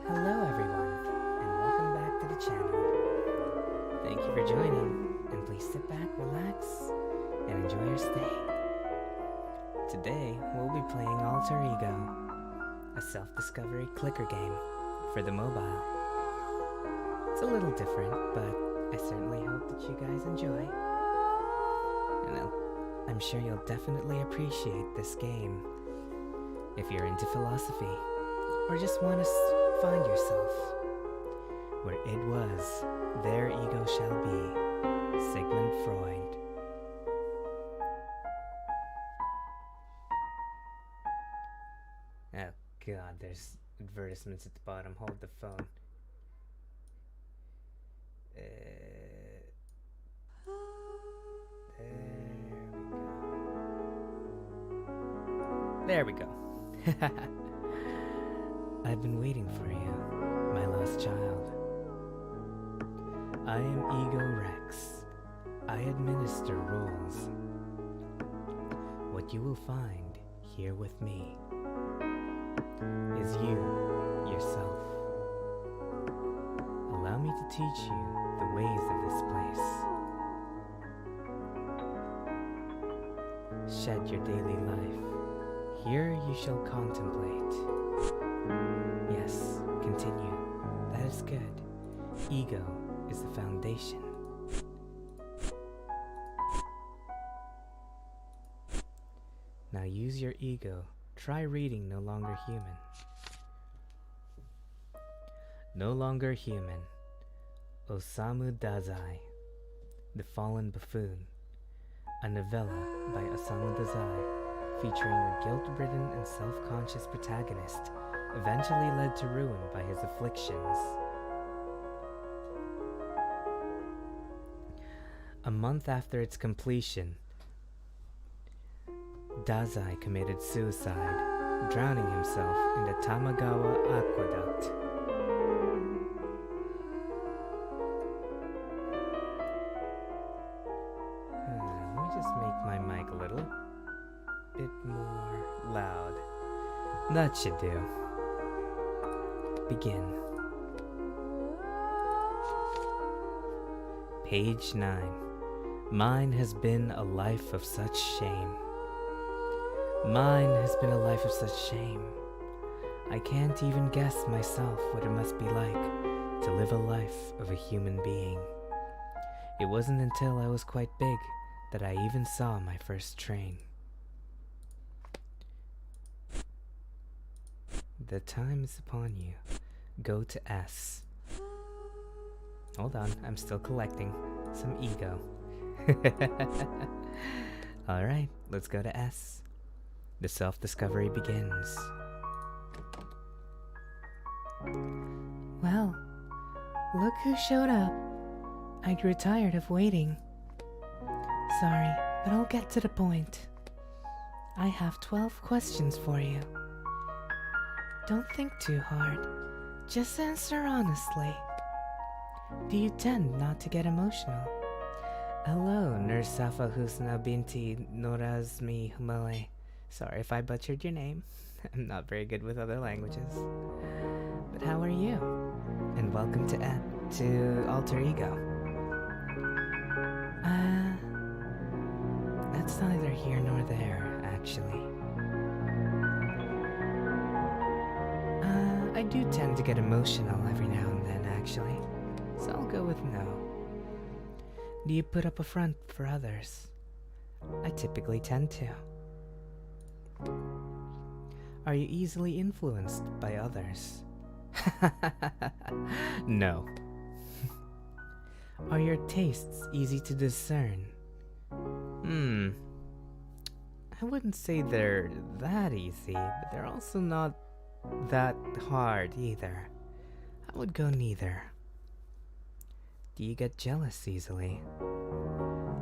Hello everyone, and welcome back to the channel. Thank you for joining, and please sit back, relax, and enjoy your stay. Today, we'll be playing Alter Ego, a self-discovery clicker game for the mobile. It's a little different, but I certainly hope that you guys enjoy. And I'm sure you'll definitely appreciate this game if you're into philosophy, or just want to find yourself where it was, their ego shall be, Sigmund Freud. Oh god, there's advertisements at the bottom. Hold the phone. There we go. I've been waiting for you, my lost child. I am Ego Rex. I administer rules. What you will find here with me is you, yourself. Allow me to teach you the ways of this place. Shed your daily life. Here you shall contemplate. Yes, continue. That is good. Ego is the foundation. Now use your ego. Try reading No Longer Human. No Longer Human. Osamu Dazai, The Fallen Buffoon. A novella by Osamu Dazai featuring a guilt-ridden and self-conscious protagonist eventually led to ruin by his afflictions. A month after its completion, Dazai committed suicide, drowning himself in the Tamagawa Aqueduct. Let me just make my mic a little bit more loud. That should do. Begin. Page 9. Mine has been a life of such shame. Mine has been a life of such shame. I can't even guess myself what it must be like to live a life of a human being. It wasn't until I was quite big that I even saw my first train. The time is upon you. Go to S. Hold on, I'm still collecting some ego. Alright, let's go to S. The self-discovery begins. Well, look who showed up. I grew tired of waiting. Sorry, but I'll get to the point. I have 12 questions for you. Don't think too hard. Just answer honestly. Do you tend not to get emotional? Hello, Nurse Safa Husna Binti Norazmi Humale Sorry if I butchered your name. I'm not very good with other languages. But how are you? And welcome to Alter Ego. That's neither here nor there, actually. I do tend to get emotional every now and then, actually. So I'll go with no. Do you put up a front for others? I typically tend to. Are you easily influenced by others? No. Are your tastes easy to discern? I wouldn't say they're that easy, but they're also not that hard either. I would go neither. Do you get jealous easily?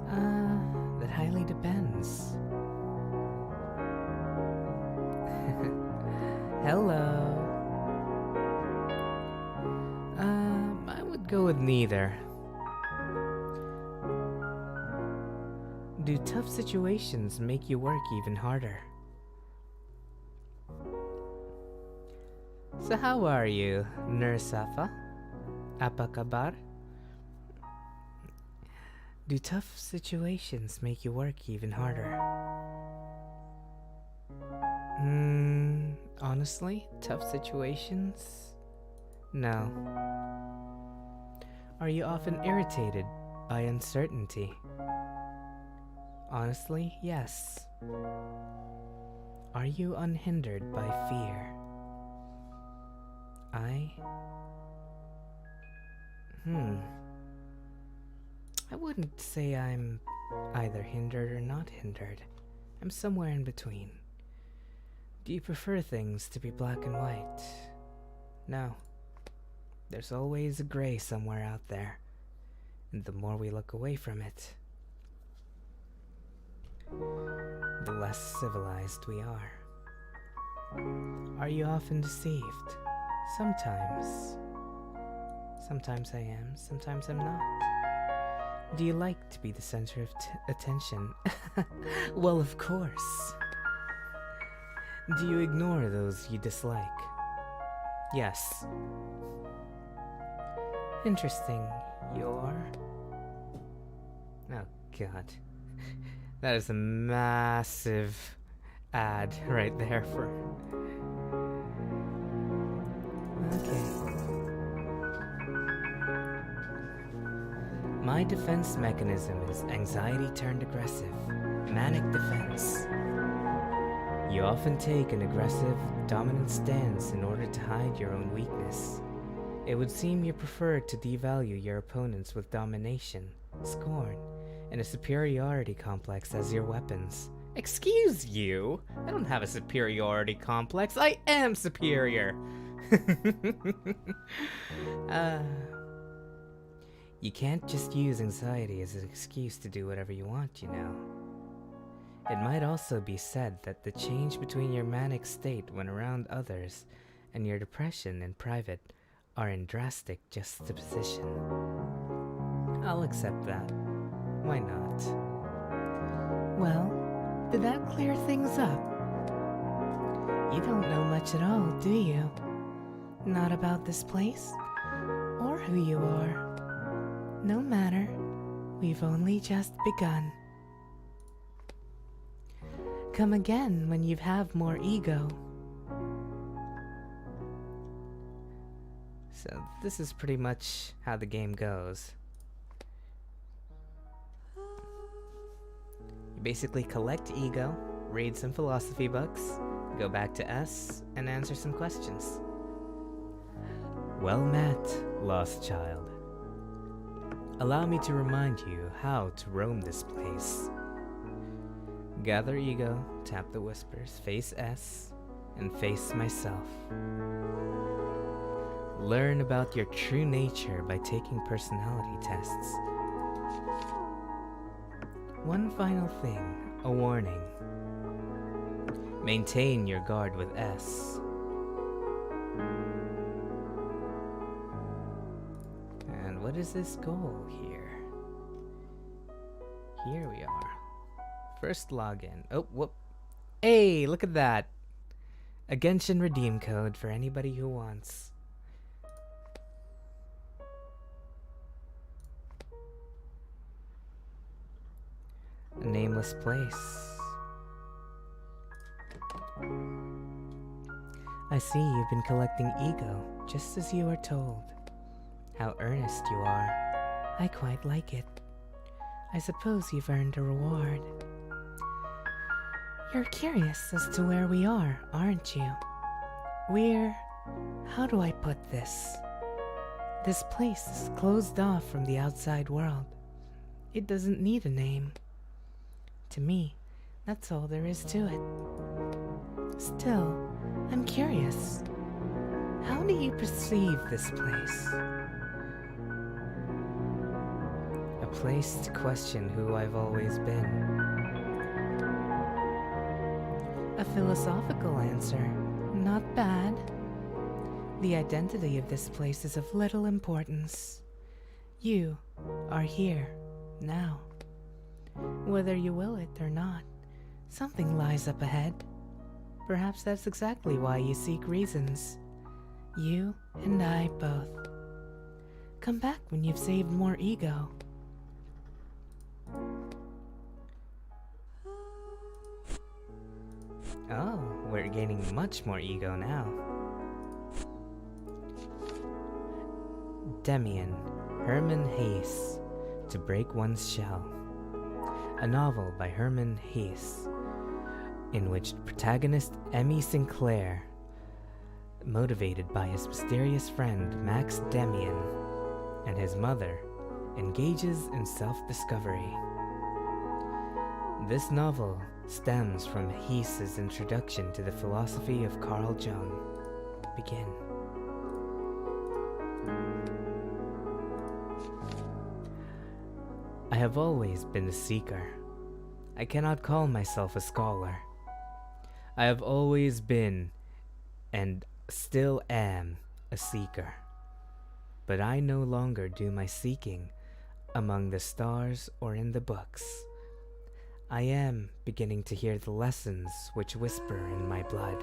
That highly depends. Hello. I would go with neither. Do tough situations make you work even harder? So how are you, Nursafa? Apa kabar? Do tough situations make you work even harder? Honestly, tough situations? No. Are you often irritated by uncertainty? Honestly, yes. Are you unhindered by fear? I wouldn't say I'm either hindered or not hindered. I'm somewhere in between. Do you prefer things to be black and white? No. There's always a gray somewhere out there, and the more we look away from it, the less civilized we are. Are you often deceived? Sometimes. Sometimes I am, sometimes I'm not. Do you like to be the center of attention? Well, of course. Do you ignore those you dislike? Yes. Interesting. You're... Oh, God. That is a massive ad right there for... Okay. My defense mechanism is anxiety turned aggressive. Manic defense. You often take an aggressive, dominant stance in order to hide your own weakness. It would seem you prefer to devalue your opponents with domination, scorn, and a superiority complex as your weapons. Excuse you? I don't have a superiority complex. I am superior! You can't just use anxiety as an excuse to do whatever you want, you know. It might also be said that the change between your manic state when around others and your depression in private are in drastic juxtaposition. I'll accept that. Why not? Well, did that clear things up? You don't know much at all, do you? Not about this place, or who you are. No matter, we've only just begun. Come again when you have more ego. So this is pretty much how the game goes. You basically collect ego, read some philosophy books, go back to S, and answer some questions. Well met, lost child. Allow me to remind you how to roam this place. Gather ego, tap the whispers, face S, and face myself. Learn about your true nature by taking personality tests. One final thing, a warning. Maintain your guard with S. And what is this goal here? Here we are. First login. Oh, whoop. Hey, look at that! A Genshin redeem code for anybody who wants. A nameless place. I see you've been collecting ego, just as you were told. How earnest you are. I quite like it. I suppose you've earned a reward. You're curious as to where we are, aren't you? We're... how do I put this? This place is closed off from the outside world. It doesn't need a name. To me, that's all there is to it. Still, I'm curious. How do you perceive this place? A place to question who I've always been. A philosophical answer. Not bad. The identity of this place is of little importance. You are here, now. Whether you will it or not, something lies up ahead. Perhaps that's exactly why you seek reasons. You and I both. Come back when you've saved more ego. Oh, we're gaining much more ego now. Demian, Hermann Hesse, To Break One's Shell. A novel by Hermann Hesse, in which protagonist Emmy Sinclair, motivated by his mysterious friend Max Demian and his mother, engages in self-discovery. This novel stems from Hesse's introduction to the philosophy of Carl Jung. Begin. I have always been a seeker. I cannot call myself a scholar. I have always been, and still am, a seeker. But I no longer do my seeking among the stars or in the books. I am beginning to hear the lessons which whisper in my blood.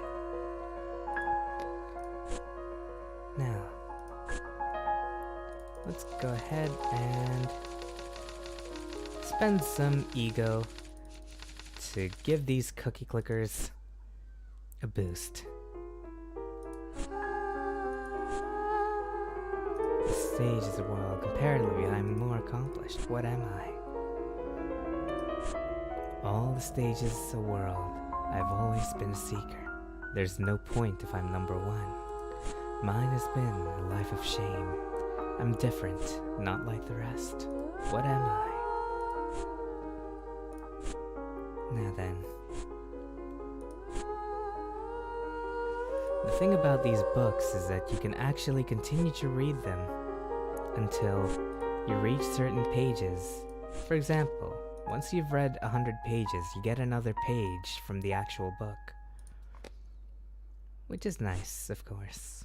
Now, let's go ahead and spend some ego to give these cookie clickers a boost. The stage is a world. Comparatively, I'm more accomplished. What am I? All the stages is a world. I've always been a seeker. There's no point if I'm number one. Mine has been a life of shame. I'm different, not like the rest. What am I? Now then. The thing about these books is that you can actually continue to read them until you reach certain pages. For example, once you've read 100 pages, you get another page from the actual book. Which is nice, of course.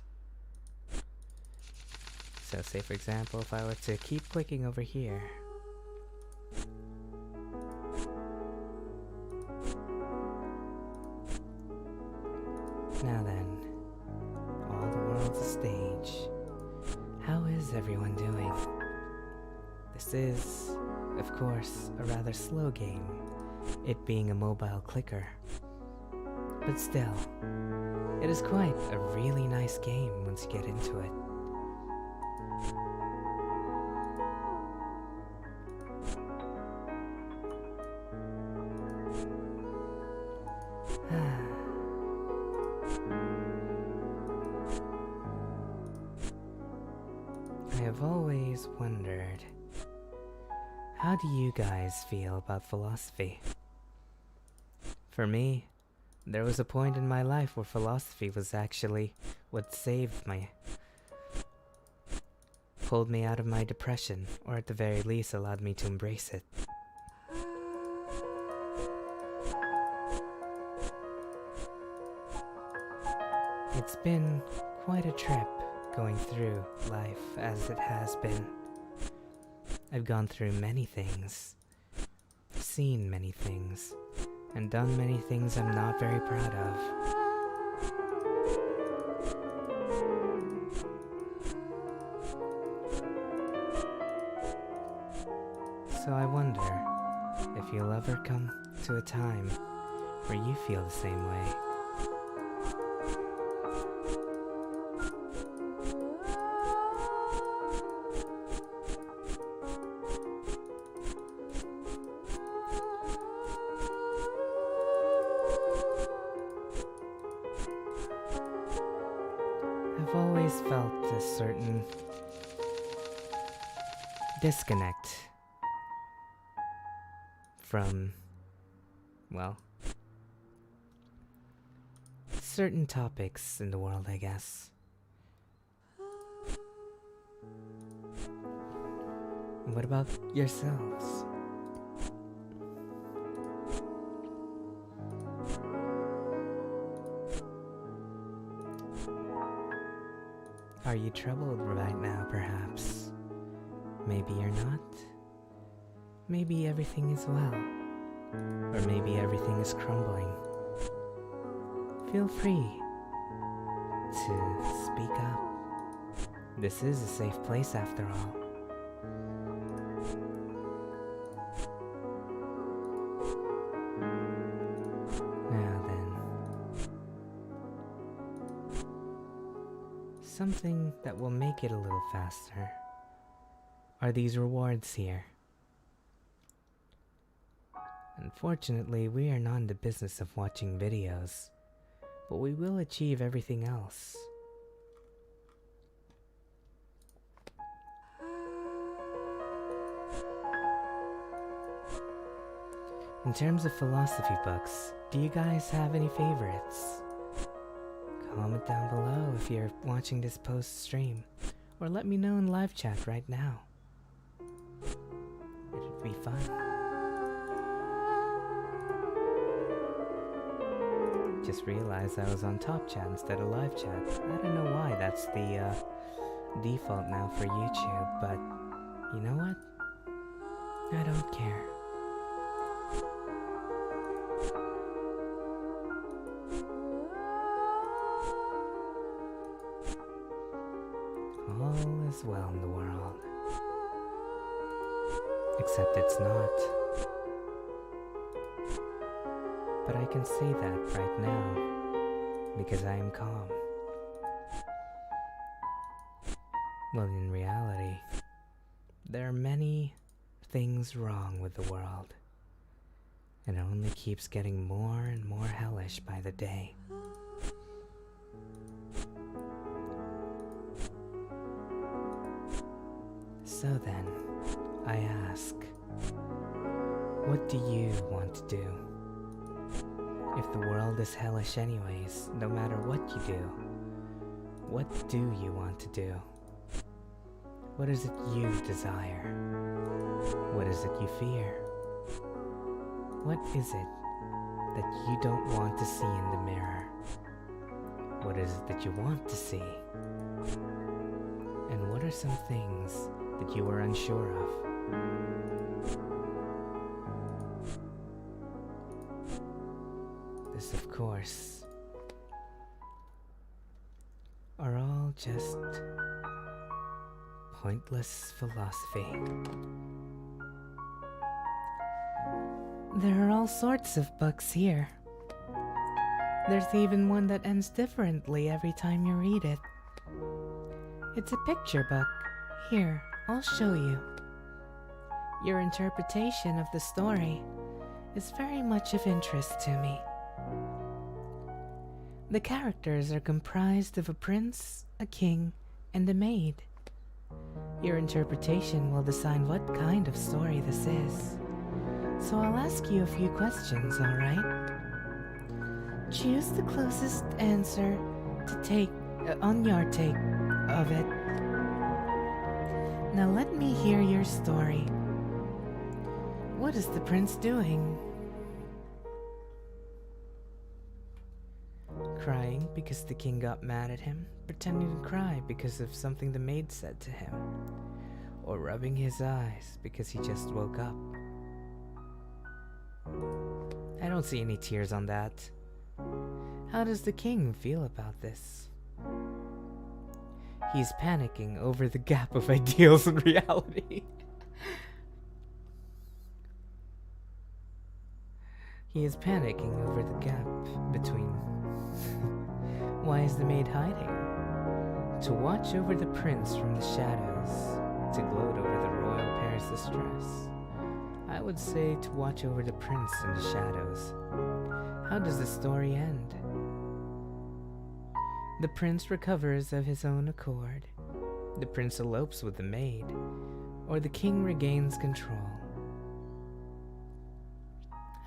So say for example, if I were to keep clicking over here. Now then, all the world's a stage. How is everyone doing? This is, of course, a rather slow game, it being a mobile clicker. But still, it is quite a really nice game once you get into it. I have always wondered, how do you guys feel about philosophy? For me, there was a point in my life where philosophy was actually what pulled me out of my depression, or at the very least allowed me to embrace it. It's been quite a trip going through life as it has been. I've gone through many things, seen many things, and done many things I'm not very proud of. So I wonder if you'll ever come to a time where you feel the same way. I've always felt a certain disconnect from, well, certain topics in the world, I guess. What about yourselves? Are you troubled right now, perhaps? Maybe you're not. Maybe everything is well. Or maybe everything is crumbling. Feel free to speak up. This is a safe place after all. Now then, something that will make it a little faster are these rewards here. Unfortunately, we are not in the business of watching videos, but we will achieve everything else. In terms of philosophy books, do you guys have any favorites? Comment down below if you're watching this post-stream, or let me know in live chat right now. It'd be fun. Just realized I was on top chat instead of live chat. I don't know why that's the default now for YouTube, but you know what? I don't care. All is well in the world. Except it's not. But I can say that right now, because I am calm. Well, in reality, there are many things wrong with the world, and it only keeps getting more and more hellish by the day. So then, I ask, what do you want to do? If the world is hellish anyways, no matter what you do, what do you want to do? What is it you desire? What is it you fear? What is it that you don't want to see in the mirror? What is it that you want to see? And what are some things that you are unsure of? This, of course, are all just pointless philosophy. There are all sorts of books here. There's even one that ends differently every time you read it. It's a picture book. Here, I'll show you. Your interpretation of the story is very much of interest to me. The characters are comprised of a prince, a king, and a maid. Your interpretation will decide what kind of story this is. So I'll ask you a few questions, alright? Choose the closest answer to take on your take of it. Now let me hear your story. What is the prince doing? Crying because the king got mad at him, pretending to cry because of something the maid said to him, or rubbing his eyes because he just woke up. I don't see any tears on that. How does the king feel about this? He's panicking over the gap of ideals and reality. He is panicking over the gap between... Why is the maid hiding? To watch over the prince from the shadows, to gloat over the royal pair's distress. I would say to watch over the prince in the shadows. How does the story end? The prince recovers of his own accord. The prince elopes with the maid. Or the king regains control.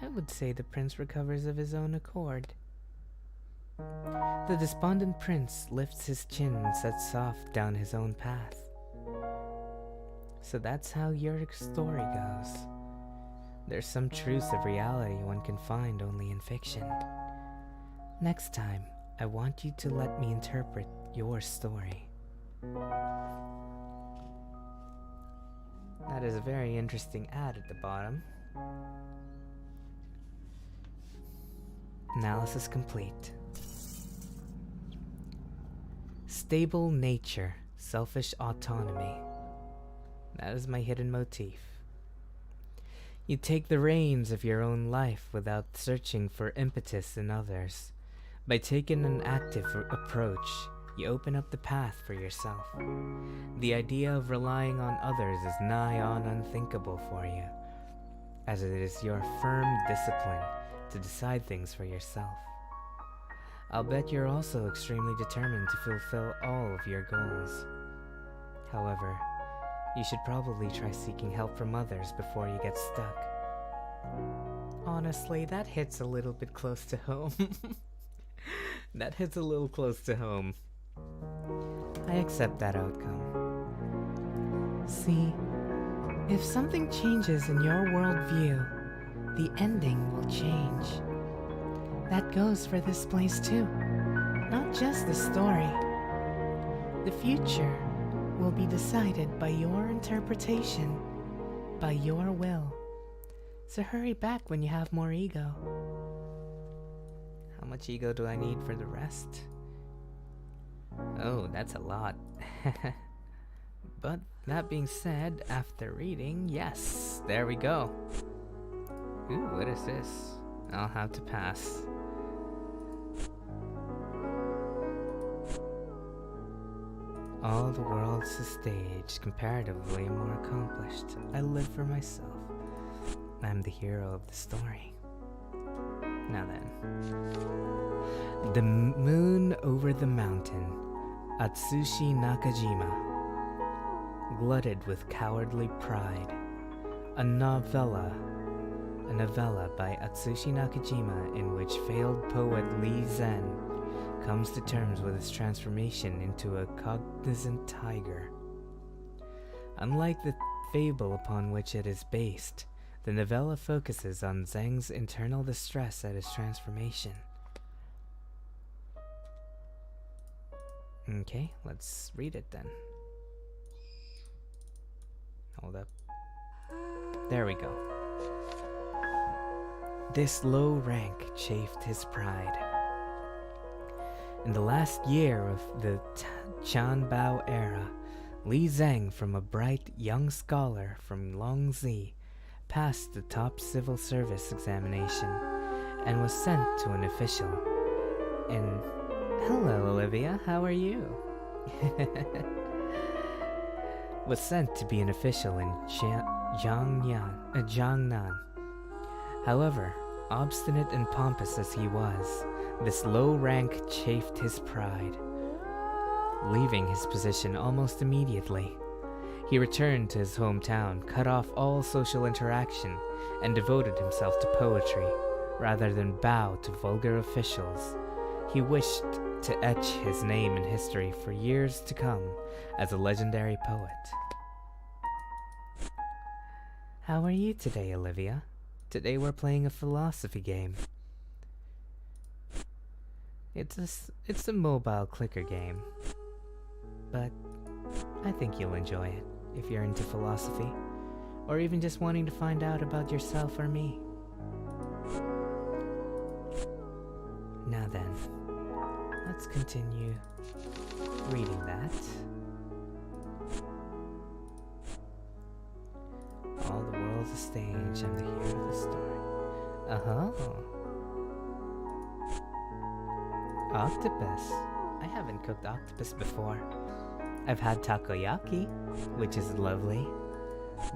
I would say the prince recovers of his own accord. The despondent prince lifts his chin and sets off down his own path. So that's how your story goes. There's some truths of reality one can find only in fiction. Next time, I want you to let me interpret your story. That is a very interesting ad at the bottom. Analysis complete. Stable nature, selfish autonomy. That is my hidden motif. You take the reins of your own life without searching for impetus in others. By taking an active approach, you open up the path for yourself. The idea of relying on others is nigh on unthinkable for you, as it is your firm discipline to decide things for yourself. I'll bet you're also extremely determined to fulfill all of your goals. However, you should probably try seeking help from others before you get stuck. Honestly, that hits a little bit close to home. That hits a little close to home. I accept that outcome. See, if something changes in your worldview, the ending will change. That goes for this place too, not just the story. The future will be decided by your interpretation, by your will. So hurry back when you have more ego. How much ego do I need for the rest? Oh, that's a lot. But that being said, after reading, yes, there we go. Ooh, what is this? I'll have to pass. All the world's a stage, comparatively more accomplished. I live for myself. I'm the hero of the story. Now then. The moon over the mountain, Atsushi Nakajima. Glutted with cowardly pride. A novella by Atsushi Nakajima in which failed poet Lee Zen comes to terms with his transformation into a cognizant tiger. Unlike the fable upon which it is based, the novella focuses on Zeng's internal distress at his transformation. Okay, let's read it then. Hold up. There we go. This low rank chafed his pride. In the last year of the Chanbao era, Li Zheng, from a bright young scholar from Longzi, passed the top civil service examination and was sent to an official in... Hello, Olivia, how are you? Was sent to be an official in Jiangnan. However, obstinate and pompous as he was, this low rank chafed his pride. Leaving his position almost immediately, he returned to his hometown, cut off all social interaction, and devoted himself to poetry, rather than bow to vulgar officials. He wished to etch his name in history for years to come as a legendary poet. How are you today, Olivia? Today we're playing a philosophy game. It's a mobile clicker game, but I think you'll enjoy it if you're into philosophy, or even just wanting to find out about yourself or me. Now then, let's continue reading that. All the world's a stage, I'm the hero of the story. Octopus. I haven't cooked octopus before. I've had takoyaki, which is lovely,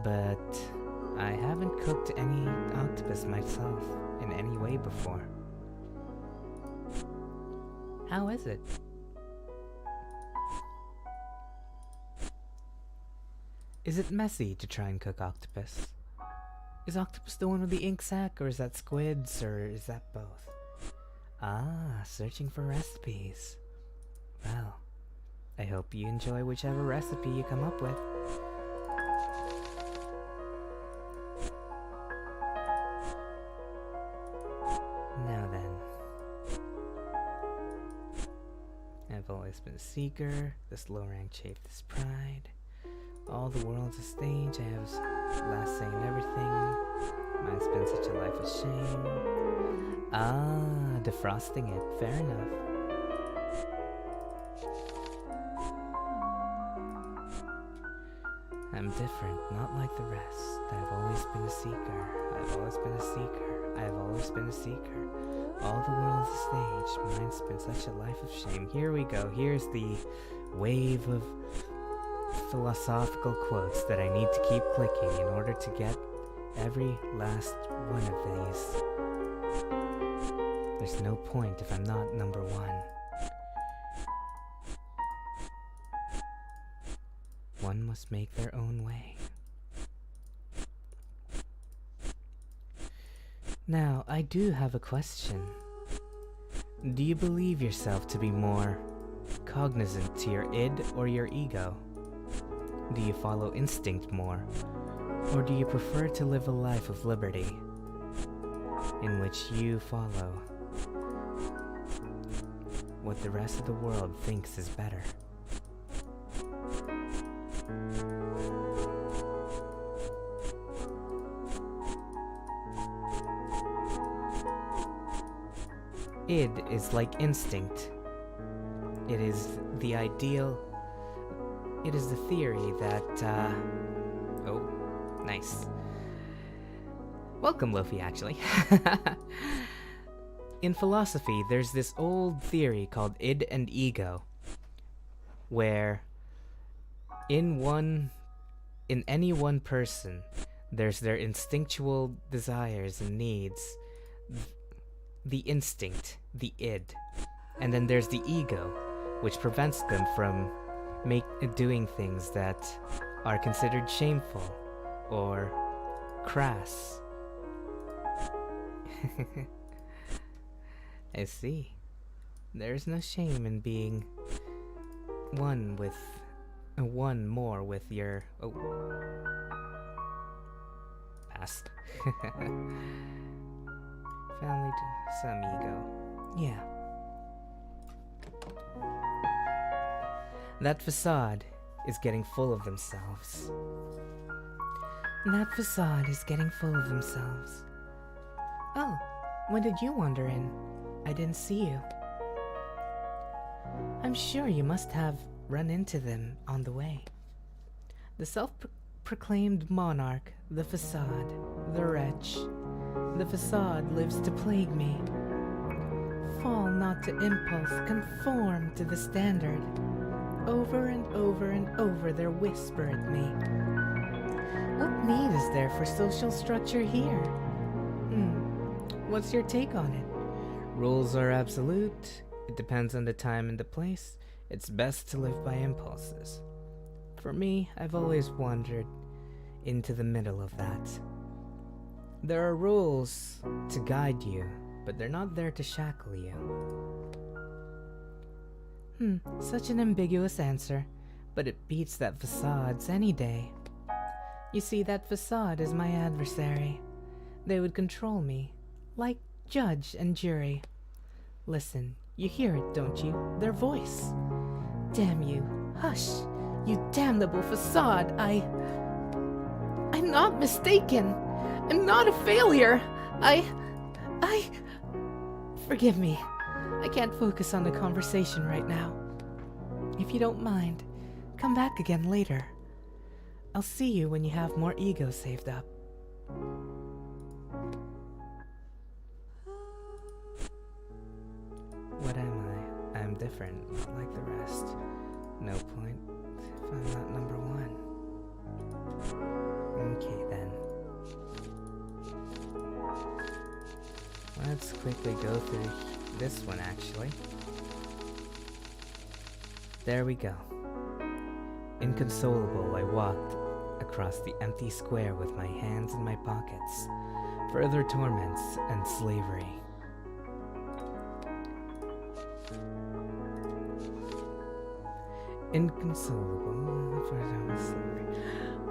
but I haven't cooked any octopus myself in any way before. How is it? Is it messy to try and cook octopus? Is octopus the one with the ink sac, or is that squids, or is that both? Ah, searching for recipes. Well, I hope you enjoy whichever recipe you come up with. Now then. I've always been a seeker, this low rank chafed this pride. All the world's a stage, I have last say in everything. Mine's been such a life of shame. Ah, defrosting it, fair enough. I'm different, not like the rest. I've always been a seeker. I've always been a seeker. I've always been a seeker. All the world's a stage. Mine's been such a life of shame. Here we go. Here's the wave of philosophical quotes that I need to keep clicking in order to get every last one of these. There's no point if I'm not number one. One must make their own way. Now, I do have a question. Do you believe yourself to be more cognizant to your id or your ego? Do you follow instinct more? Or do you prefer to live a life of liberty, in which you follow what the rest of the world thinks is better? Id is like instinct. It is the ideal. It is the theory that, oh, nice. Welcome, Luffy, actually. In philosophy, there's this old theory called id and ego, where in any one person, there's their instinctual desires and needs, the instinct, the id, and then there's the ego, which prevents them from doing things that are considered shameful or crass. I see. There's no shame in being one more with your past. Family to some ego. Yeah. That facade is getting full of themselves. That facade is getting full of themselves. Oh, when did you wander in? I didn't see you. I'm sure you must have run into them on the way. The self-proclaimed monarch, the facade, the wretch. The facade lives to plague me. Fall not to impulse, conform to the standard. Over and over and over they whisper at me. What need is there for social structure here? What's your take on it? Rules are absolute. It depends on the time and the place. It's best to live by impulses. For me, I've always wandered into the middle of that. There are rules to guide you, but they're not there to shackle you. Such an ambiguous answer, but it beats that facade's any day. You see, that facade is my adversary. They would control me, like judge and jury. Listen, you hear it, don't you? Their voice. Damn you. Hush, you damnable facade. I'm not mistaken. I'm not a failure. Forgive me. I can't focus on the conversation right now. If you don't mind, come back again later. I'll see you when you have more ego saved up. What am I? I'm different, not like the rest. No point if I'm not number one. Okay then. Let's quickly go through this one actually. There we go. Inconsolable, I walked across the empty square with my hands in my pockets. Further torments and slavery. Inconsolable, further slavery.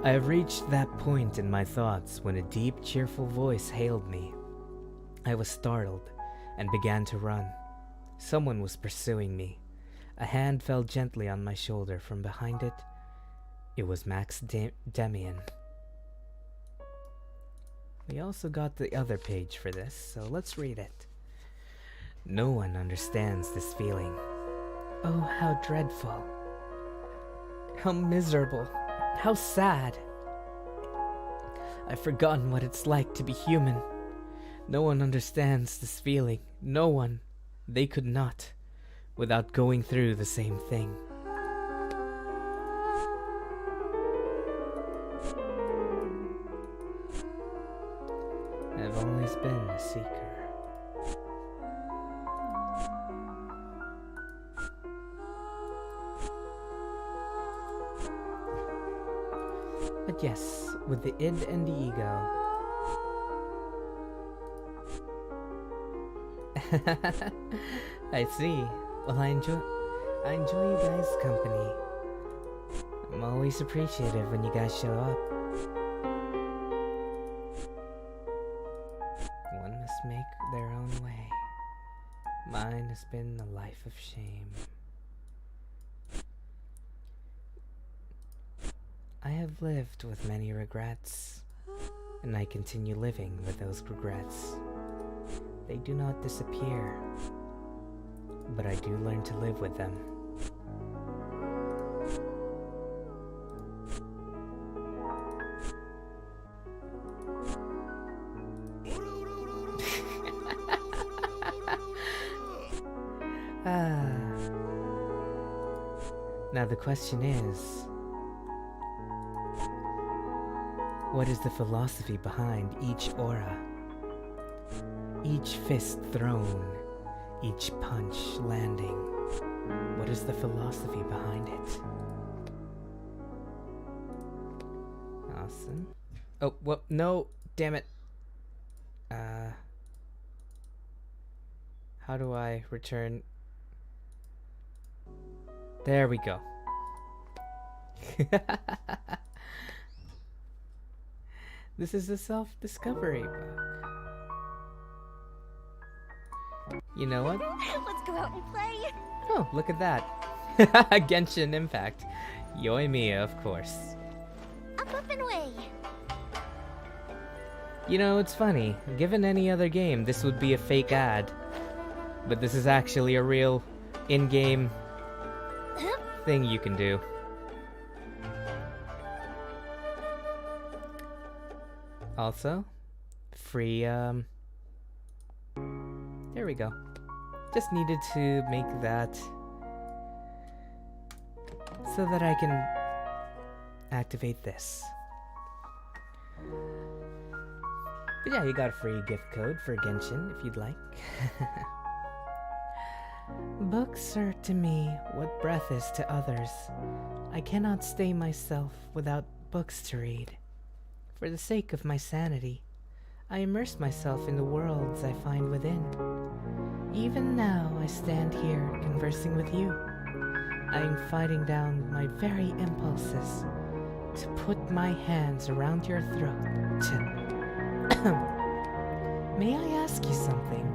I have reached that point in my thoughts when a deep, cheerful voice hailed me. I was startled and began to run. Someone was pursuing me. A hand fell gently on my shoulder from behind it. It was Max Demian. We also got the other page for this, so let's read it. No one understands this feeling. Oh, how dreadful. How miserable. How sad. I've forgotten what it's like to be human. No one understands this feeling. No one. They could not, without going through the same thing. I've always been a seeker. But yes, with the id and the ego. I see. Well, I enjoy you guys' company. I'm always appreciative when you guys show up. One must make their own way. Mine has been a life of shame. I have lived with many regrets, and I continue living with those regrets. They do not disappear, but I do learn to live with them. Now the question is, what is the philosophy behind each aura? Each fist thrown, each punch landing. What is the philosophy behind it? Awesome. Oh, well, no, damn it. How do I return? There we go. This is a self-discovery book. You know what? Let's go out and play. Oh, look at that. Genshin Impact. Yoimiya, of course. Up and away. You know, it's funny. Given any other game, this would be a fake ad. But this is actually a real in-game thing you can do. Also, free, there we go. Just needed to make that so that I can activate this. But yeah, you got a free gift code for Genshin if you'd like. Books are to me what breath is to others. I cannot stay myself without books to read. For the sake of my sanity, I immerse myself in the worlds I find within. Even now I stand here conversing with you. I am fighting down my very impulses to put my hands around your throat May I ask you something?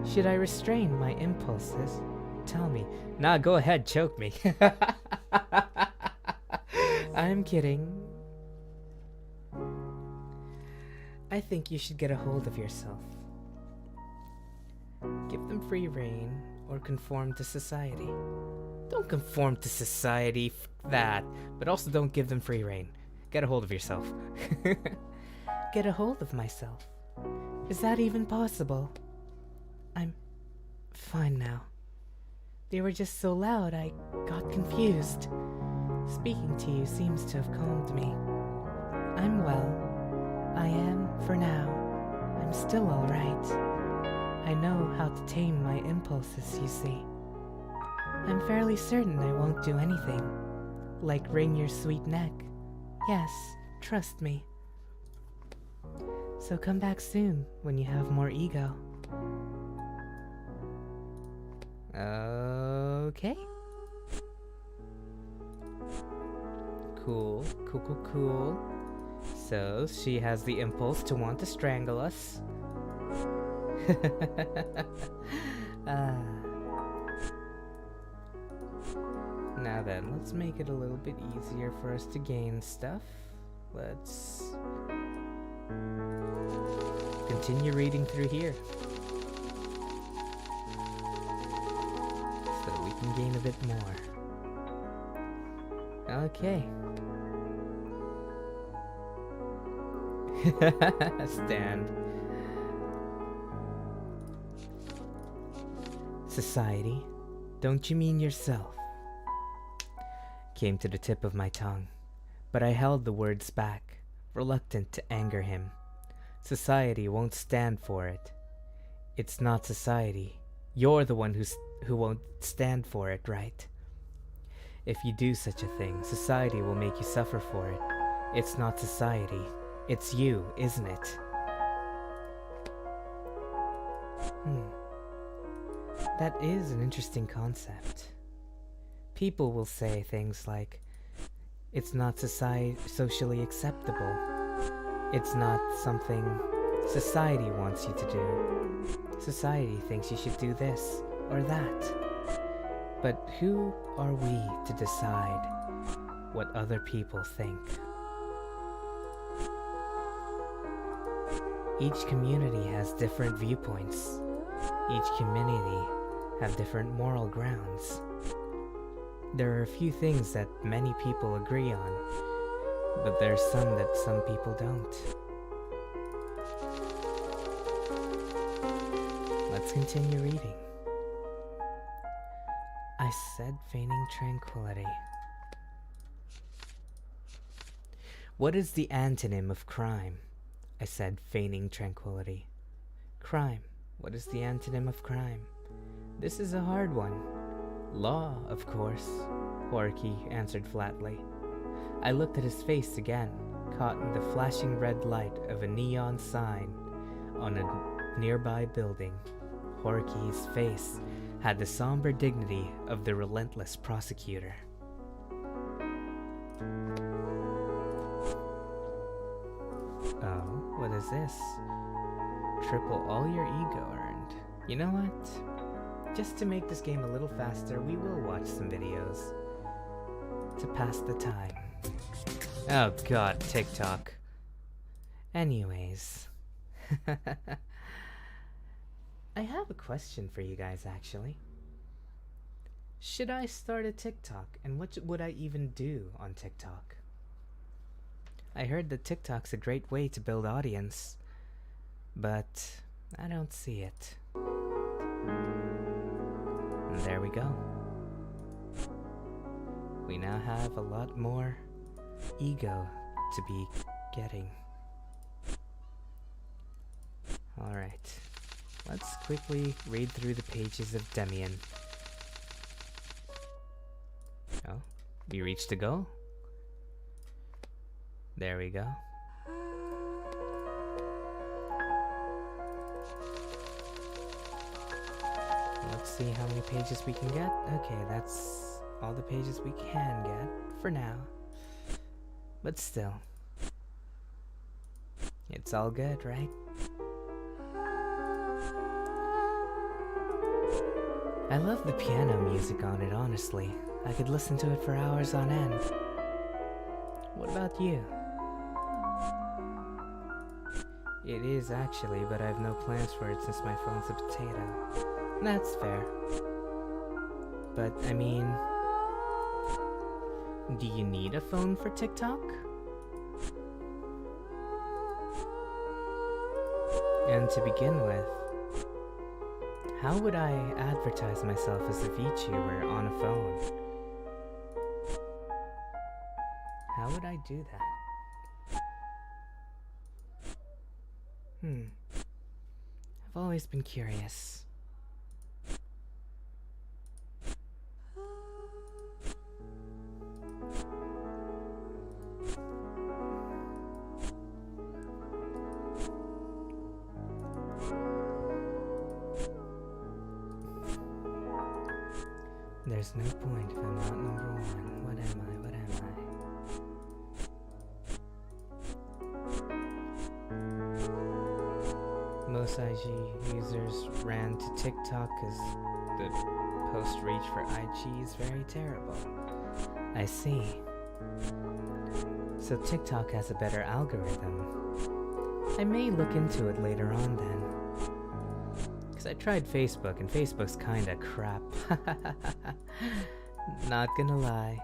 Should I restrain my impulses? Tell me. Nah, go ahead, choke me. I'm kidding. I think you should get a hold of yourself. Give them free rein, or conform to society. Don't conform to society, that, but also don't give them free rein. Get a hold of yourself. Get a hold of myself? Is that even possible? I'm fine now. They were just so loud I got confused. Speaking to you seems to have calmed me. I'm well. I am for now. I'm still alright. I know how to tame my impulses, you see. I'm fairly certain I won't do anything, like wring your sweet neck. Yes, trust me. So come back soon when you have more ego. Okay. Cool. So, she has the impulse to want to strangle us. Now then, let's make it a little bit easier for us to gain stuff. Let's continue reading through here, so we can gain a bit more. Okay. Stand. Society, don't you mean yourself? Came to the tip of my tongue, but I held the words back, reluctant to anger him. Society won't stand for it. It's not society. You're the one who won't stand for it, right? If you do such a thing, society will make you suffer for it. It's not society. It's you, isn't it? That is an interesting concept. People will say things like, it's not socially acceptable. It's not something society wants you to do. Society thinks you should do this or that. But who are we to decide what other people think? Each community has different viewpoints. Each community have different moral grounds. There are a few things that many people agree on, but there's some that some people don't. Let's continue reading. I said, feigning tranquility. What is the antonym of crime? I said, feigning tranquility. Crime. What is the antonym of crime? This is a hard one. Law, of course, Horky answered flatly. I looked at his face again, caught in the flashing red light of a neon sign on a nearby building. Horky's face had the somber dignity of the relentless prosecutor. Oh, what is this? Triple all your ego earned. You know what? Just to make this game a little faster, we will watch some videos to pass the time. Oh god, TikTok. Anyways. I have a question for you guys, actually. Should I start a TikTok, and what would I even do on TikTok? I heard that TikTok's a great way to build audience, but I don't see it. And there we go. We now have a lot more ego to be getting. Alright, let's quickly read through the pages of Demian. Oh, we reached a goal. There we go. Let's see how many pages we can get. Okay, that's all the pages we can get for now. But still, it's all good, right? I love the piano music on it, honestly. I could listen to it for hours on end. What about you? It is actually, but I have no plans for it since my phone's a potato. That's fair. but I mean, do you need a phone for TikTok? And to begin with, how would I advertise myself as a VTuber on a phone? How would I do that? I've always been curious. There's no point if I'm not number one. What am I? What am I? Most IG users ran to TikTok because the post reach for IG is very terrible. I see. So TikTok has a better algorithm. I may look into it later on then. I tried Facebook, and Facebook's kinda crap. Not gonna lie.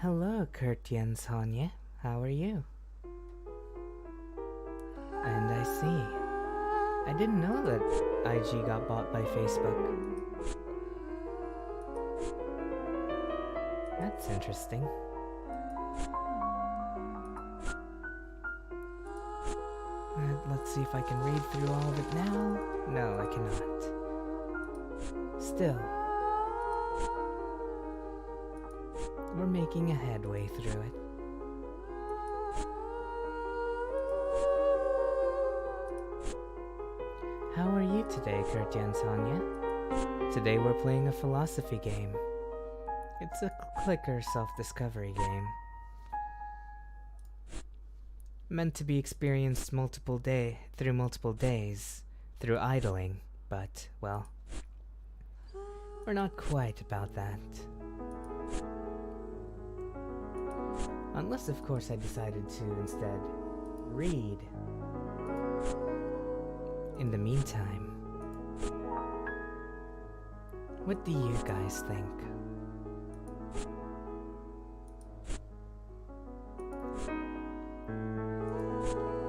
Hello, Kurtjens Hanye. How are you? And I see. I didn't know that IG got bought by Facebook. That's interesting. Let's see if I can read through all of it now. No, I cannot. Still. We're making a headway through it. How are you today, Kurtjens Hanye? Today we're playing a philosophy game. It's a clicker self-discovery game. Meant to be experienced through multiple days, through idling, but, well, we're not quite about that. Unless, of course, I decided to instead read. In the meantime, what do you guys think?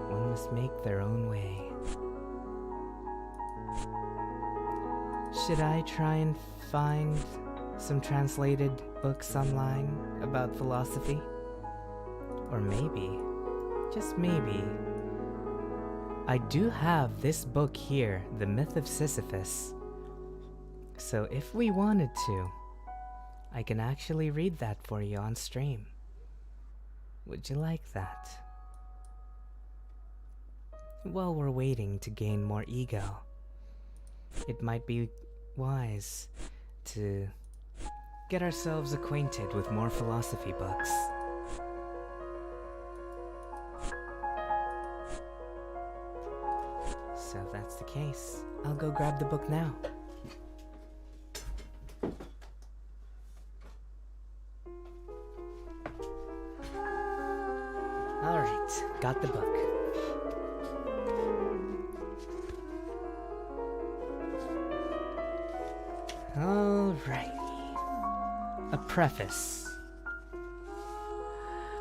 One must make their own way. Should I try and find some translated books online about philosophy? Or maybe, just maybe, I do have this book here, The Myth of Sisyphus. So if we wanted to, I can actually read that for you on stream. Would you like that? While we're waiting to gain more ego, it might be wise to get ourselves acquainted with more philosophy books. So if that's the case, I'll go grab the book now. Alright, got the book. Alrighty. A preface.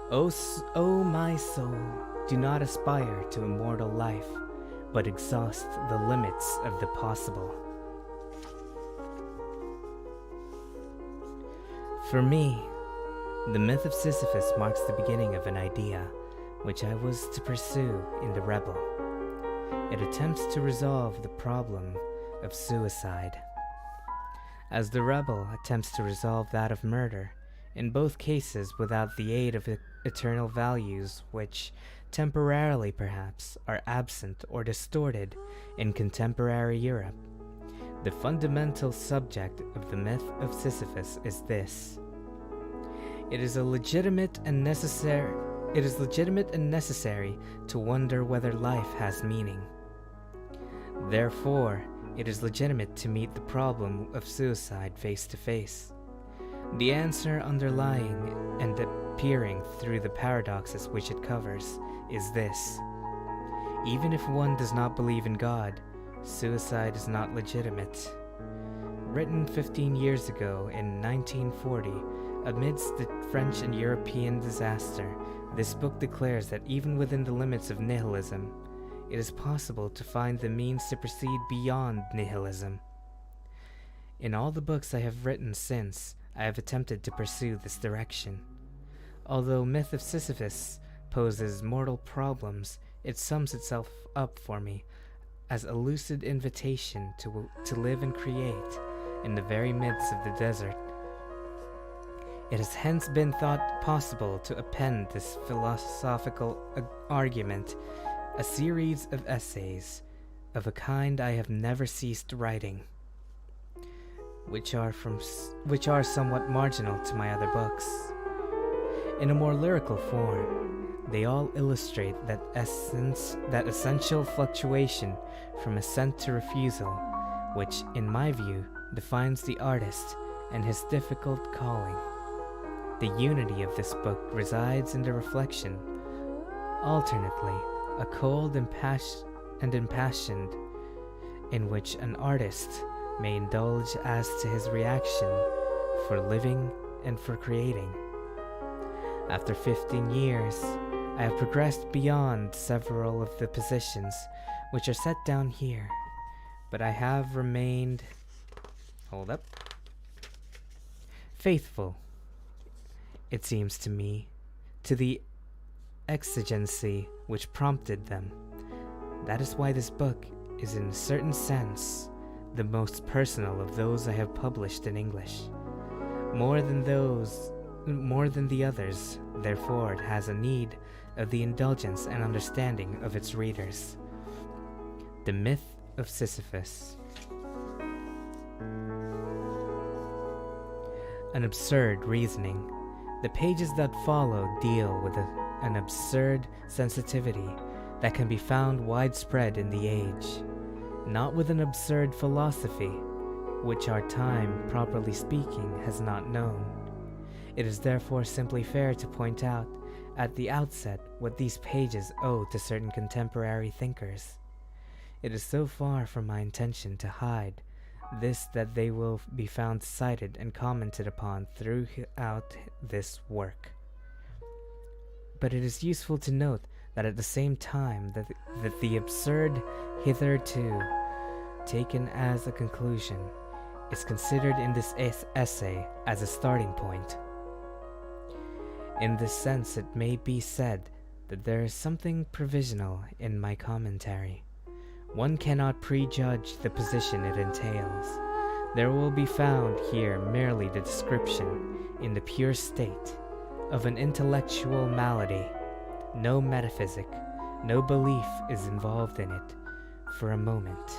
O my soul, do not aspire to immortal life, but exhaust the limits of the possible. For me, the myth of Sisyphus marks the beginning of an idea which I was to pursue in The Rebel. It attempts to resolve the problem of suicide, as The Rebel attempts to resolve that of murder, in both cases without the aid of eternal values which, temporarily perhaps, are absent or distorted in contemporary Europe. The fundamental subject of the myth of Sisyphus is this: It is legitimate and necessary to wonder whether life has meaning. Therefore, it is legitimate to meet the problem of suicide face to face. The answer underlying and appearing through the paradoxes which it covers is this: even if one does not believe in God, suicide is not legitimate. Written 15 years ago in 1940, amidst the French and European disaster, this book declares that even within the limits of nihilism, it is possible to find the means to proceed beyond nihilism. In all the books I have written since, I have attempted to pursue this direction. Although Myth of Sisyphus poses mortal problems, it sums itself up for me as a lucid invitation to live and create in the very midst of the desert. It has hence been thought possible to append this philosophical argument a series of essays of a kind I have never ceased writing, which are somewhat marginal to my other books. In a more lyrical form, they all illustrate that essential fluctuation from assent to refusal, which, in my view, defines the artist and his difficult calling. The unity of this book resides in the reflection, alternately, a cold and impassioned, in which an artist may indulge as to his reaction for living and for creating. After 15 years, I have progressed beyond several of the positions which are set down here, but I have remained faithful, it seems to me, to the exigency which prompted them. That is why this book is in a certain sense the most personal of those I have published in English. More than the others, therefore it has a need of the indulgence and understanding of its readers. The Myth of Sisyphus. An absurd reasoning. The pages that follow deal with an absurd sensitivity that can be found widespread in the age, not with an absurd philosophy, which our time, properly speaking, has not known. It is therefore simply fair to point out at the outset what these pages owe to certain contemporary thinkers. It is so far from my intention to hide this that they will be found cited and commented upon throughout this work. But it is useful to note that at the same time that the absurd hitherto taken as a conclusion is considered in this essay as a starting point. In this sense, it may be said that there is something provisional in my commentary. One cannot prejudge the position it entails. There will be found here merely the description, in the pure state, of an intellectual malady. No metaphysic, no belief is involved in it for a moment.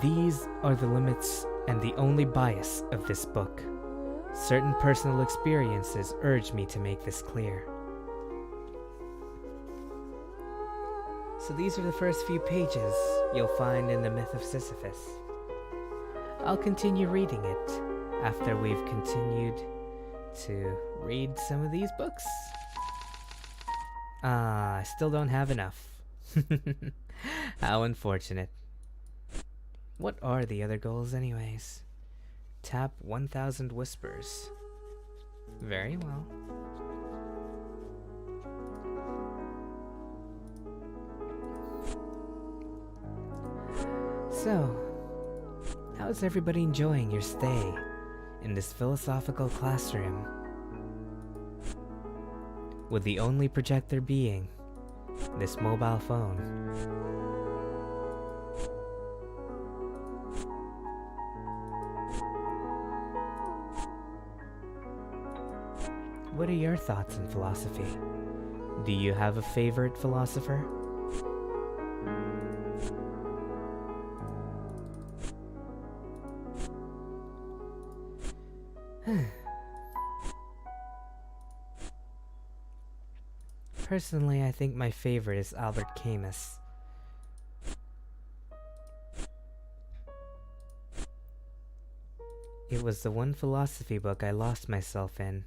These are the limits and the only bias of this book. Certain personal experiences urge me to make this clear. So these are the first few pages you'll find in the Myth of Sisyphus. I'll continue reading it after we've continued to read some of these books. I still don't have enough. How unfortunate. What are the other goals anyways? Tap 1,000 whispers. Very well. So, how's everybody enjoying your stay in this philosophical classroom? With the only projector being this mobile phone. What are your thoughts on philosophy? Do you have a favorite philosopher? Personally, I think my favorite is Albert Camus. It was the one philosophy book I lost myself in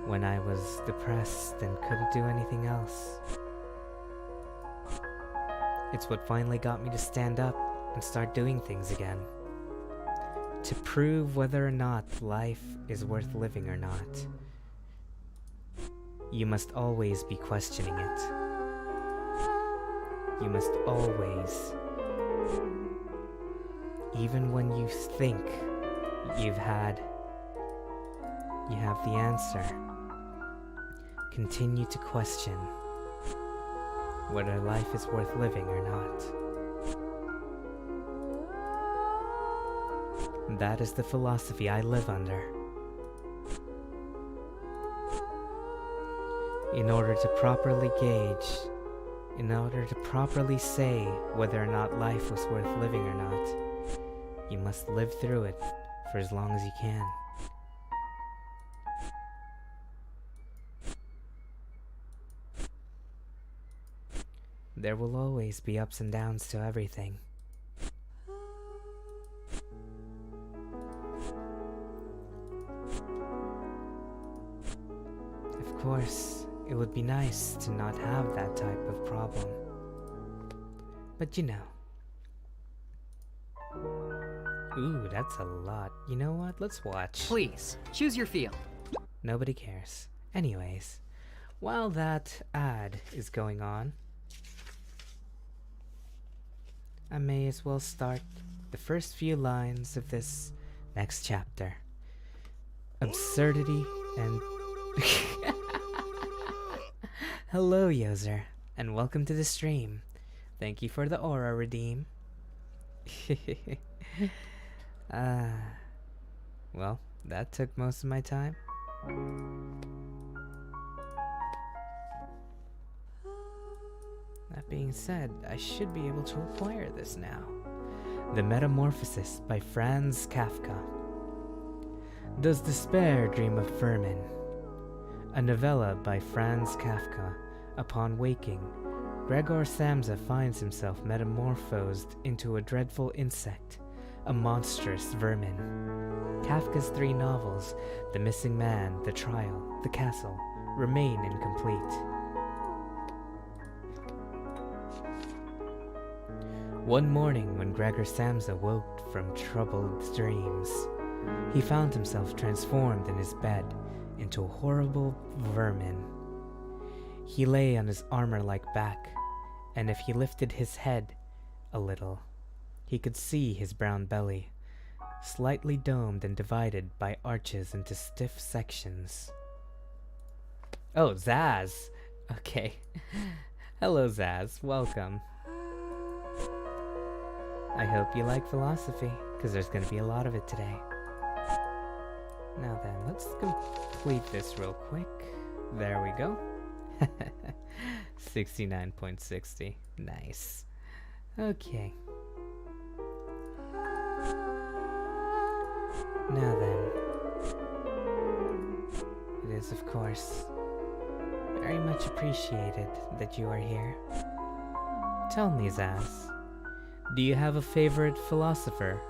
when I was depressed and couldn't do anything else. It's what finally got me to stand up and start doing things again. To prove whether or not life is worth living or not, you must always be questioning it. You must always, even when you think you have the answer, continue to question whether life is worth living or not. That is the philosophy I live under. In order to properly gauge, in order to properly say whether or not life was worth living or not, you must live through it for as long as you can. There will always be ups and downs to everything. Of course, it would be nice to not have that type of problem. But you know. Ooh, that's a lot. You know what? Let's watch. Please, choose your field. Nobody cares. Anyways, while that ad is going on, I may as well start the first few lines of this next chapter. Absurdity and... Hello, user, and welcome to the stream. Thank you for the aura redeem. Well, that took most of my time. That being said, I should be able to acquire this now. The Metamorphosis by Franz Kafka. Does Despair Dream of Vermin? A novella by Franz Kafka. Upon waking, Gregor Samsa finds himself metamorphosed into a dreadful insect, a monstrous vermin. Kafka's 3 novels, The Missing Man, The Trial, The Castle, remain incomplete. One morning when Gregor Samsa woke from troubled dreams, he found himself transformed in his bed into a horrible vermin. He lay on his armor-like back, and if he lifted his head a little, he could see his brown belly, slightly domed and divided by arches into stiff sections. Oh, Zaz! Okay. Hello, Zaz. Welcome. I hope you like philosophy, because there's going to be a lot of it today. Now then, let's complete this real quick. There we go. 69.60. Nice. Okay. Now then, it is of course very much appreciated that you are here. Tell me, Zaz, do you have a favorite philosopher?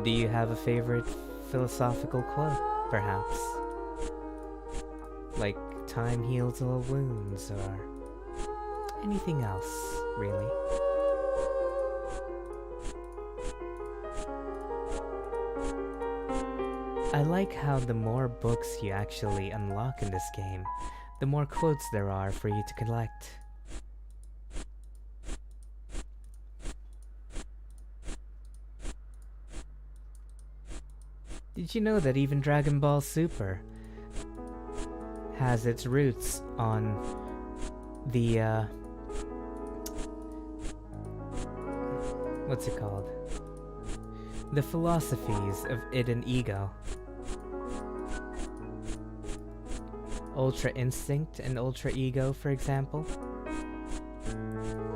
Do you have a favorite philosophical quote, perhaps? Like, time heals all wounds, or anything else, really? I like how the more books you actually unlock in this game, the more quotes there are for you to collect. Did you know that even Dragon Ball Super has its roots on the, what's it called? The philosophies of id and ego. Ultra Instinct and Ultra Ego, for example.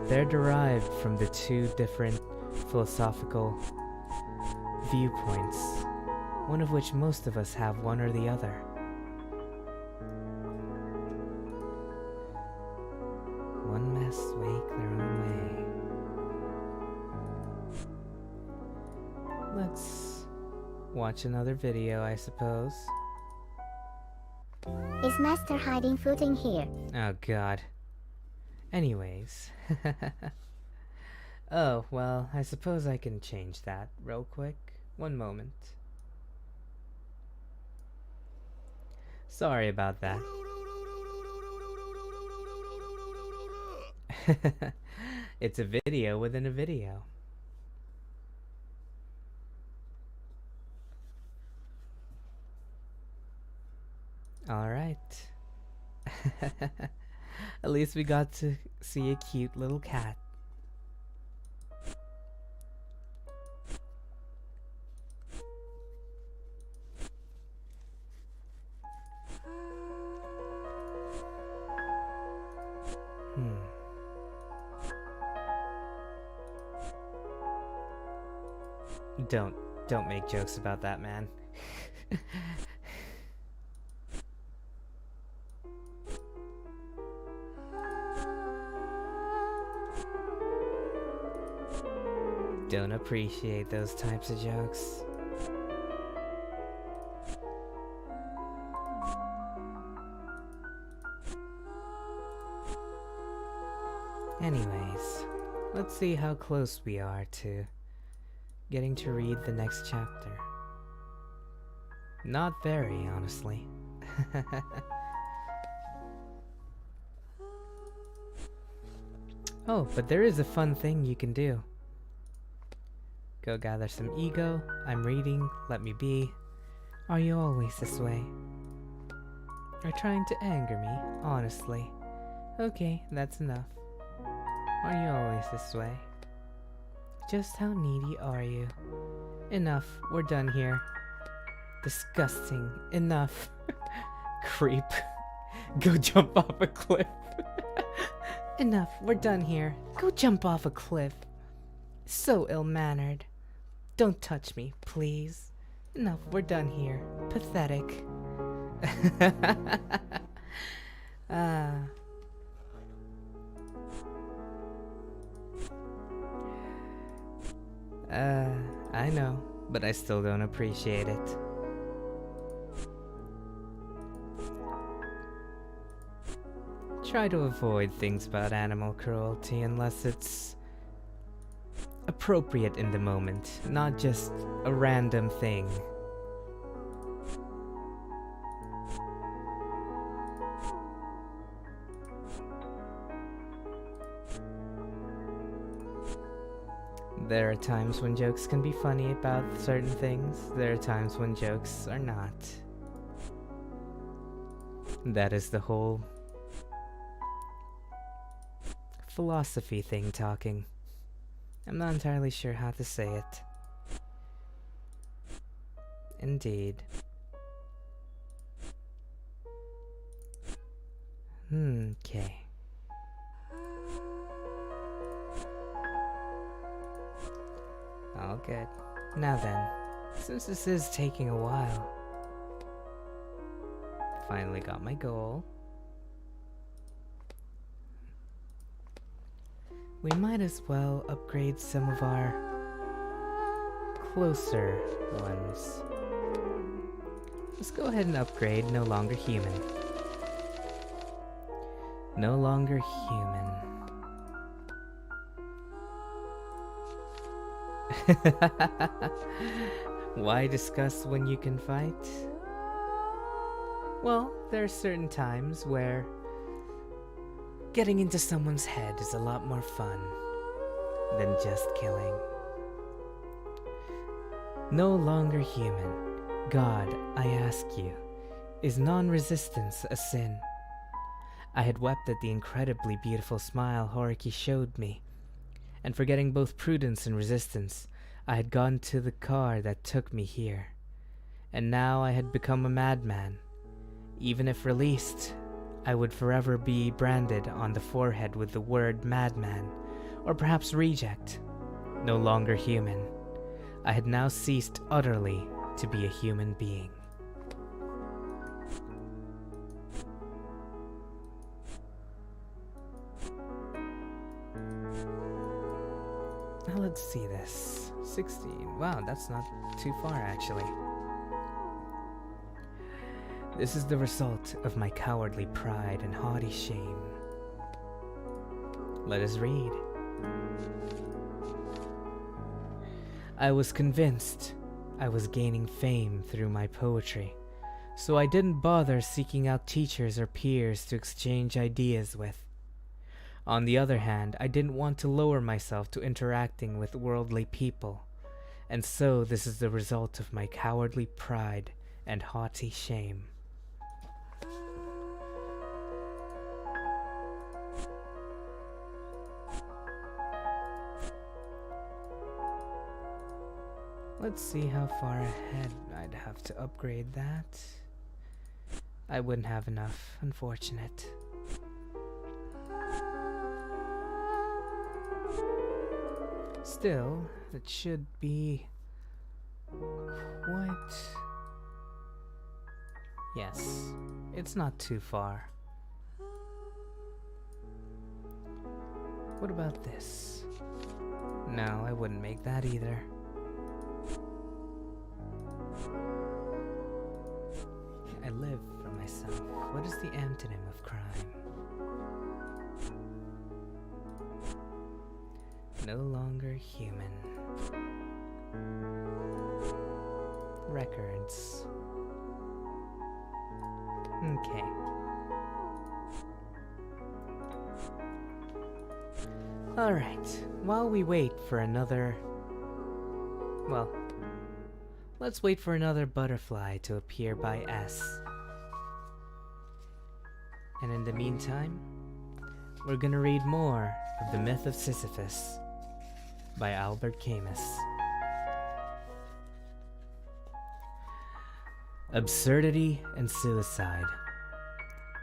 They're derived from the 2 different philosophical viewpoints, one of which most of us have one or the other. watch another video, I suppose. Is Master hiding footing here? Oh god. Anyways. Oh, well, I suppose I can change that real quick. One moment. Sorry about that. It's a video within a video. Alright. At least we got to see a cute little cat. Don't make jokes about that, man. Don't appreciate those types of jokes. Anyways, let's see how close we are to getting to read the next chapter. Not very, honestly. Oh, but there is a fun thing you can do. Go gather some ego. I'm reading. Let me be. Are you always this way? Are trying to anger me, honestly. Okay, that's enough. Are you always this way? Just how needy are you? Enough, we're done here. Disgusting, enough. Creep. Go jump off a cliff. Enough, we're done here. Go jump off a cliff. So ill-mannered. Don't touch me, please. Enough, we're done here. Pathetic. I know, but I still don't appreciate it. Try to avoid things about animal cruelty unless it's appropriate in the moment, not just a random thing. There are times when jokes can be funny about certain things. There are times when jokes are not. That is the whole philosophy thing talking. I'm not entirely sure how to say it. Indeed. Okay. All good. Now then, since this is taking a while, finally got my goal. We might as well upgrade some of our closer ones. Let's go ahead and upgrade No Longer Human. No Longer Human. Why discuss when you can fight? Well, there are certain times where getting into someone's head is a lot more fun than just killing. No longer human. God, I ask you, is non-resistance a sin? I had wept at the incredibly beautiful smile Horiki showed me, and forgetting both prudence and resistance, I had gone to the car that took me here. And now I had become a madman. Even if released, I would forever be branded on the forehead with the word madman, or perhaps reject. No longer human. I had now ceased utterly to be a human being. Now let's see this. 16. Wow, that's not too far actually. This is the result of my cowardly pride and haughty shame. Let us read. I was convinced I was gaining fame through my poetry, so I didn't bother seeking out teachers or peers to exchange ideas with. On the other hand, I didn't want to lower myself to interacting with worldly people, and so this is the result of my cowardly pride and haughty shame. Let's see how far ahead I'd have to upgrade that. I wouldn't have enough, unfortunate. Still, it should be quite... Yes, it's not too far. What about this? No, I wouldn't make that either. I live for myself. What is the antonym of crime? No longer human. Records. Okay. Alright, while we wait for another... Well, let's wait for another butterfly to appear by S. And in the meantime, we're gonna read more of The Myth of Sisyphus by Albert Camus. Absurdity and Suicide.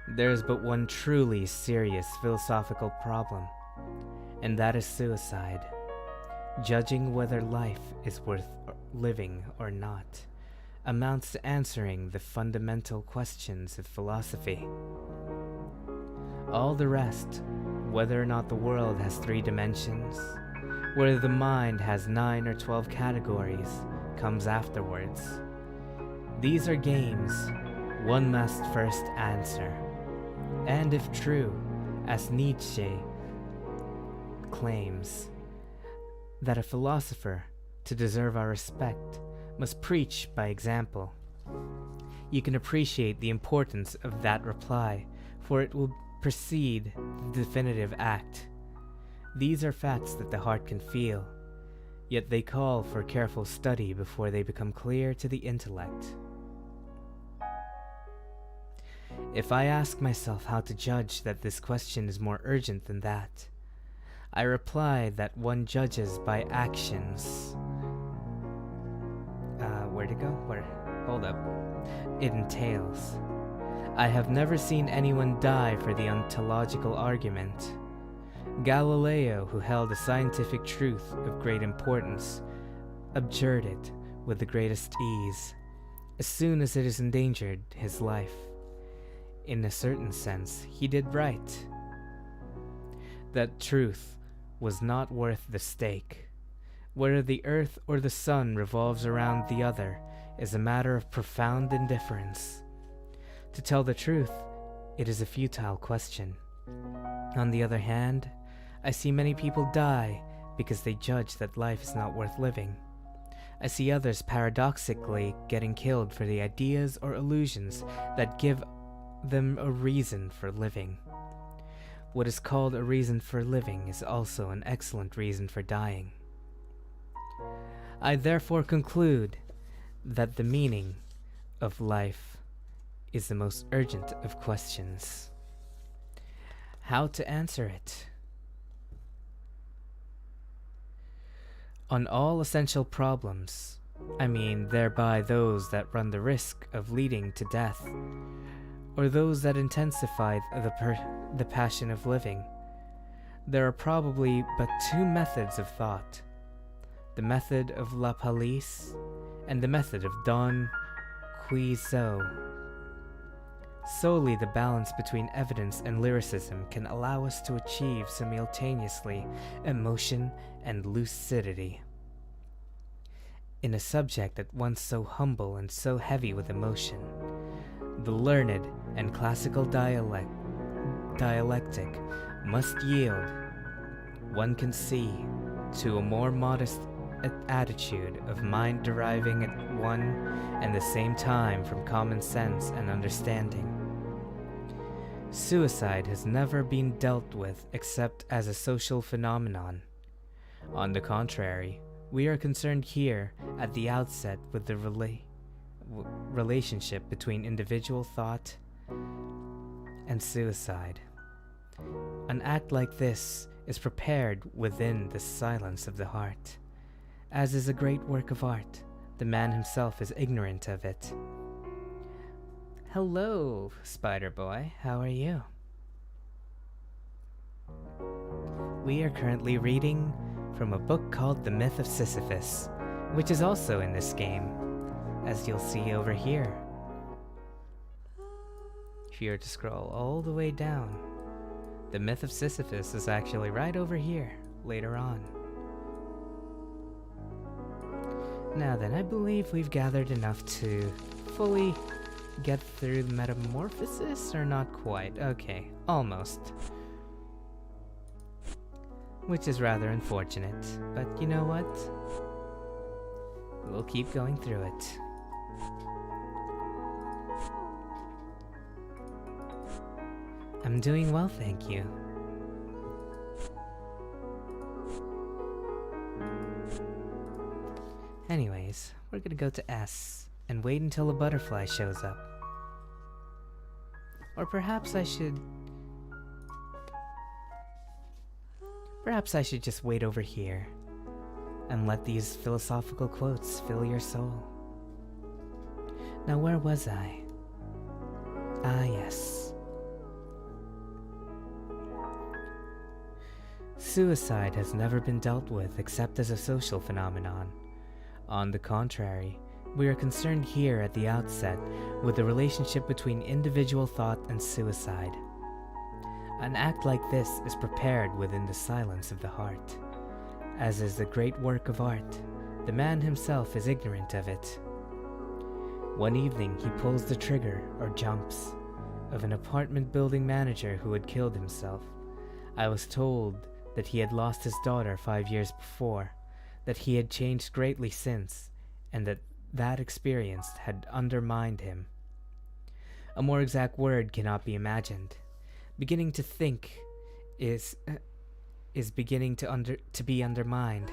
There is but one truly serious philosophical problem, and that is suicide. Judging whether life is worth living or not amounts to answering the fundamental questions of philosophy. All the rest, whether or not the world has 3 dimensions, whether the mind has 9 or 12 categories, comes afterwards. These are games one must first answer. And if true, as Nietzsche claims, that a philosopher, to deserve our respect, must preach by example, you can appreciate the importance of that reply, for it will precede the definitive act. These are facts that the heart can feel, yet they call for careful study before they become clear to the intellect. If I ask myself how to judge that this question is more urgent than that, I reply that one judges by actions. Where to go? Hold up. It entails. I have never seen anyone die for the ontological argument. Galileo, who held a scientific truth of great importance, abjured it with the greatest ease, as soon as it has endangered his life. In a certain sense, he did right. That truth was not worth the stake. Whether the earth or the sun revolves around the other is a matter of profound indifference. To tell the truth, it is a futile question. On the other hand, I see many people die because they judge that life is not worth living. I see others paradoxically getting killed for the ideas or illusions that give them a reason for living. What is called a reason for living is also an excellent reason for dying. I therefore conclude that the meaning of life is the most urgent of questions. How to answer it? On all essential problems, I mean thereby those that run the risk of leading to death, or those that intensify the passion of living, there are probably but 2 methods of thought: the method of La Palisse and the method of Don Quixote. Solely the balance between evidence and lyricism can allow us to achieve simultaneously emotion and lucidity. In a subject at once so humble and so heavy with emotion, The learned and classical dialectic must yield, one can see, to a more modest attitude of mind deriving at one and the same time from common sense and understanding. Suicide has never been dealt with except as a social phenomenon. On the contrary, we are concerned here at the outset with the relationship between individual thought and suicide. An act like this is prepared within the silence of the heart. As is a great work of art, the man himself is ignorant of it. Hello, Spider Boy. How are you? We are currently reading from a book called The Myth of Sisyphus, which is also in this game, as you'll see over here. If you were to scroll all the way down, The Myth of Sisyphus is actually right over here, later on. Now then, I believe we've gathered enough to fully get through the Metamorphosis, or not quite? Okay, almost. Which is rather unfortunate, but you know what? We'll keep going through it. I'm doing well, thank you. Anyways, we're gonna go to S and wait until a butterfly shows up. Or perhaps I should just wait over here and let these philosophical quotes fill your soul. Now, where was I? Ah, yes. Suicide has never been dealt with except as a social phenomenon. On the contrary, we are concerned here at the outset with the relationship between individual thought and suicide. An act like this is prepared within the silence of the heart. As is the great work of art, the man himself is ignorant of it. One evening he pulls the trigger, or jumps, of an apartment building manager who had killed himself. I was told that he had lost his daughter 5 years before, that he had changed greatly since, and that experience had undermined him. A more exact word cannot be imagined. Beginning to think is beginning to be undermined.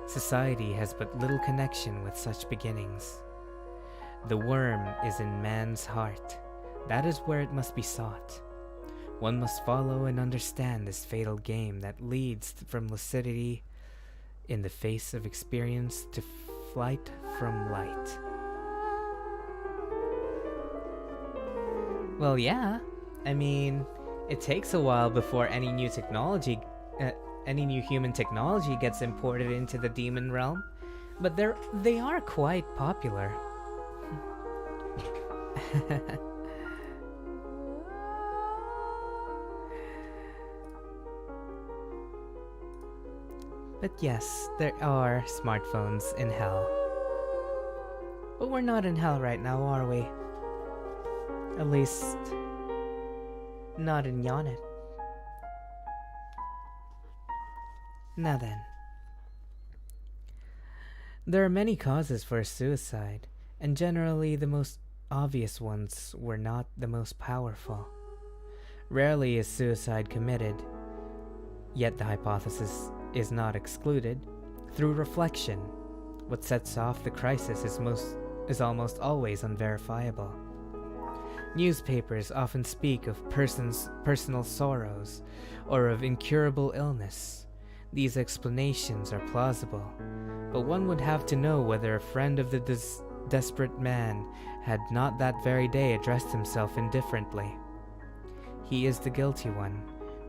Society has but little connection with such beginnings. The worm is in man's heart. That is where it must be sought. One must follow and understand this fatal game that leads from lucidity in the face of experience to flight from light. Well, yeah. I mean, it takes a while before any new human technology gets imported into the demon realm, but they are quite popular. But yes, there are smartphones in hell. But we're not in hell right now, are we? At least, not in Yonit. Now then. There are many causes for suicide, and generally the most obvious ones were not the most powerful. Rarely is suicide committed, yet the hypothesis is not excluded. Through reflection, what sets off the crisis is almost always unverifiable. Newspapers often speak of personal sorrows or of incurable illness. These explanations are plausible, but one would have to know whether a friend of the desperate man had not that very day addressed himself indifferently. He is the guilty one,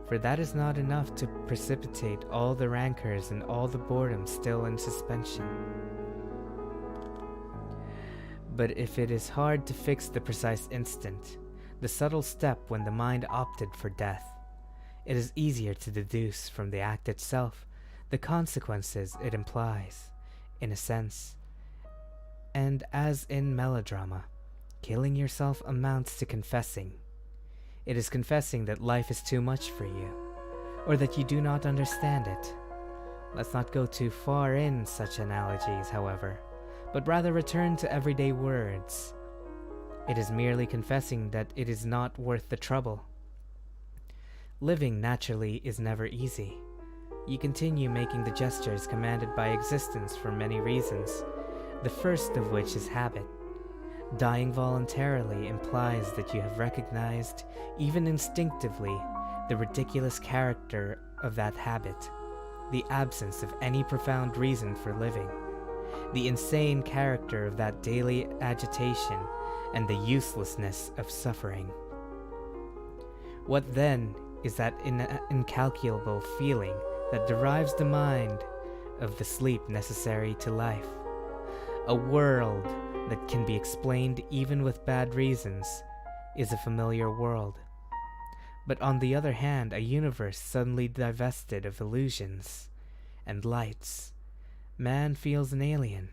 for that is not enough to precipitate all the rancors and all the boredom still in suspension. But if it is hard to fix the precise instant, the subtle step when the mind opted for death, it is easier to deduce from the act itself the consequences it implies, in a sense. And as in melodrama, killing yourself amounts to confessing. It is confessing that life is too much for you, or that you do not understand it. Let's not go too far in such analogies, however, but rather return to everyday words. It is merely confessing that it is not worth the trouble. Living naturally is never easy. You continue making the gestures commanded by existence for many reasons, the first of which is habit. Dying voluntarily implies that you have recognized, even instinctively, the ridiculous character of that habit, the absence of any profound reason for living, the insane character of that daily agitation, and the uselessness of suffering. What then is that incalculable feeling that derives the mind of the sleep necessary to life? A world that can be explained even with bad reasons is a familiar world. But on the other hand, a universe suddenly divested of illusions and lights. Man feels an alien,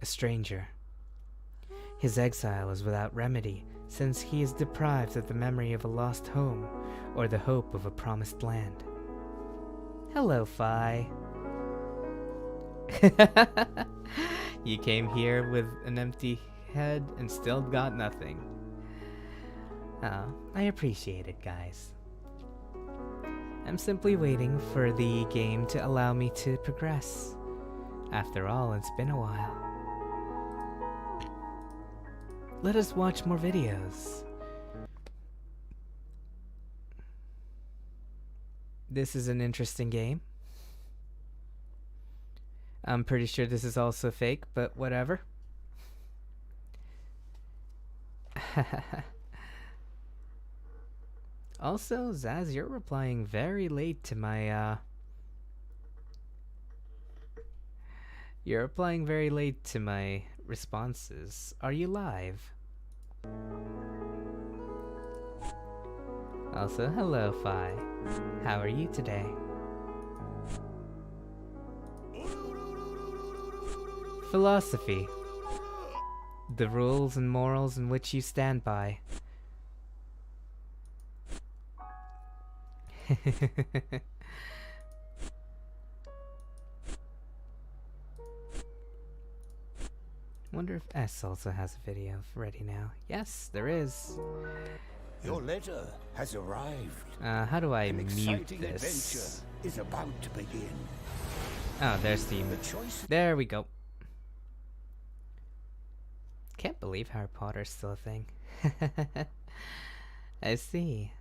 a stranger. His exile is without remedy, since he is deprived of the memory of a lost home or the hope of a promised land. Hello, Phi. You came here with an empty head and still got nothing. Oh, I appreciate it, guys. I'm simply waiting for the game to allow me to progress. After all, it's been a while. Let us watch more videos. This is an interesting game. I'm pretty sure this is also fake, but whatever. Also, Zaz, you're replying very late to my, You're replying very late to my responses. Are you live? Also, hello, Phi. How are you today? Philosophy. The rules and morals in which you stand by. Wonder if S also has a video ready now. Yes, there is. Your letter has arrived. How do I An mute exciting this? adventure is about to begin. Oh, there's the The choice. There we go. Can't believe Harry Potter's still a thing. I see.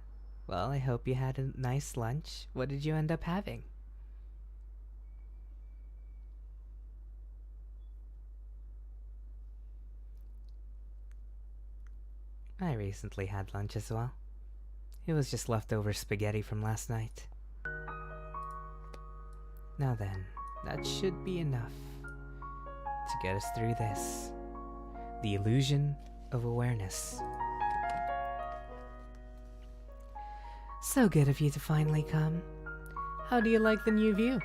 Well, I hope you had a nice lunch. What did you end up having? I recently had lunch as well. It was just leftover spaghetti from last night. Now then, that should be enough to get us through this. The illusion of awareness. So good of you to finally come. How do you like the new view?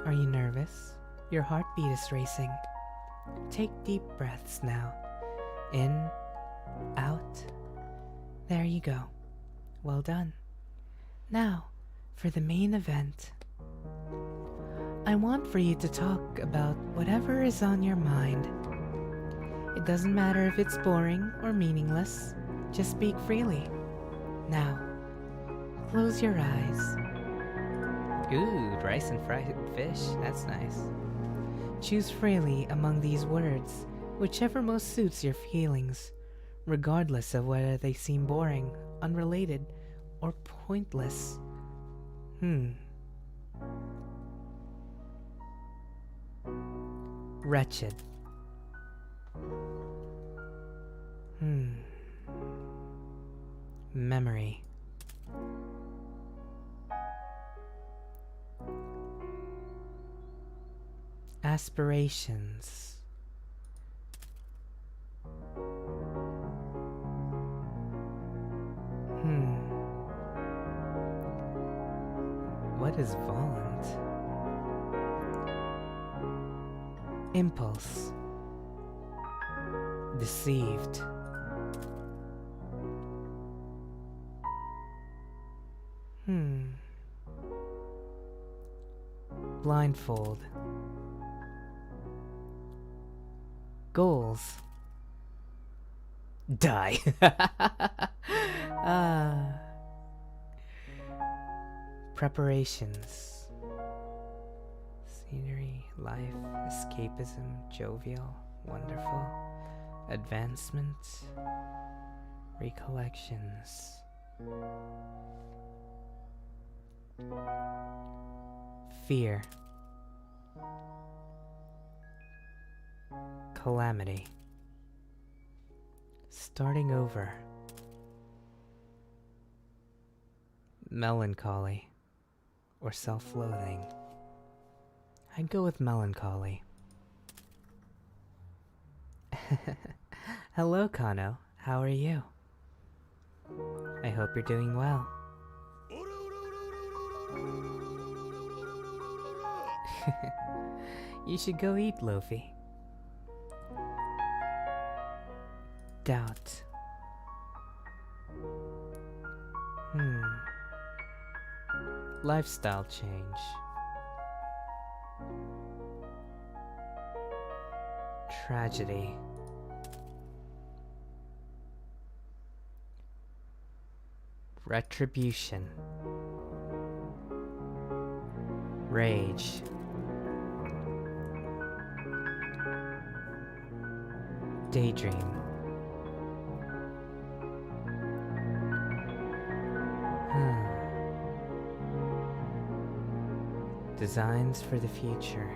Are you nervous? Your heartbeat is racing. Take deep breaths now. In, out. There you go. Well done. Now, for the main event. I want for you to talk about whatever is on your mind. It doesn't matter if it's boring or meaningless. Just speak freely. Now, close your eyes. Ooh, rice and fried fish. That's nice. Choose freely among these words, whichever most suits your feelings, regardless of whether they seem boring, unrelated, or pointless. Wretched. Memory. Aspirations. What is volant? Impulse. Deceived. blindfold. Goals. Die. Preparations. Scenery, life, escapism, jovial, wonderful, advancement, recollections. Fear. Calamity. Starting over. Melancholy. Or self-loathing. I'd go with melancholy. Hello, Kano. How are you? I hope you're doing well. You should go eat, Lofi. Doubt. Lifestyle change. Tragedy. Retribution. Rage. Daydream. Designs for the future.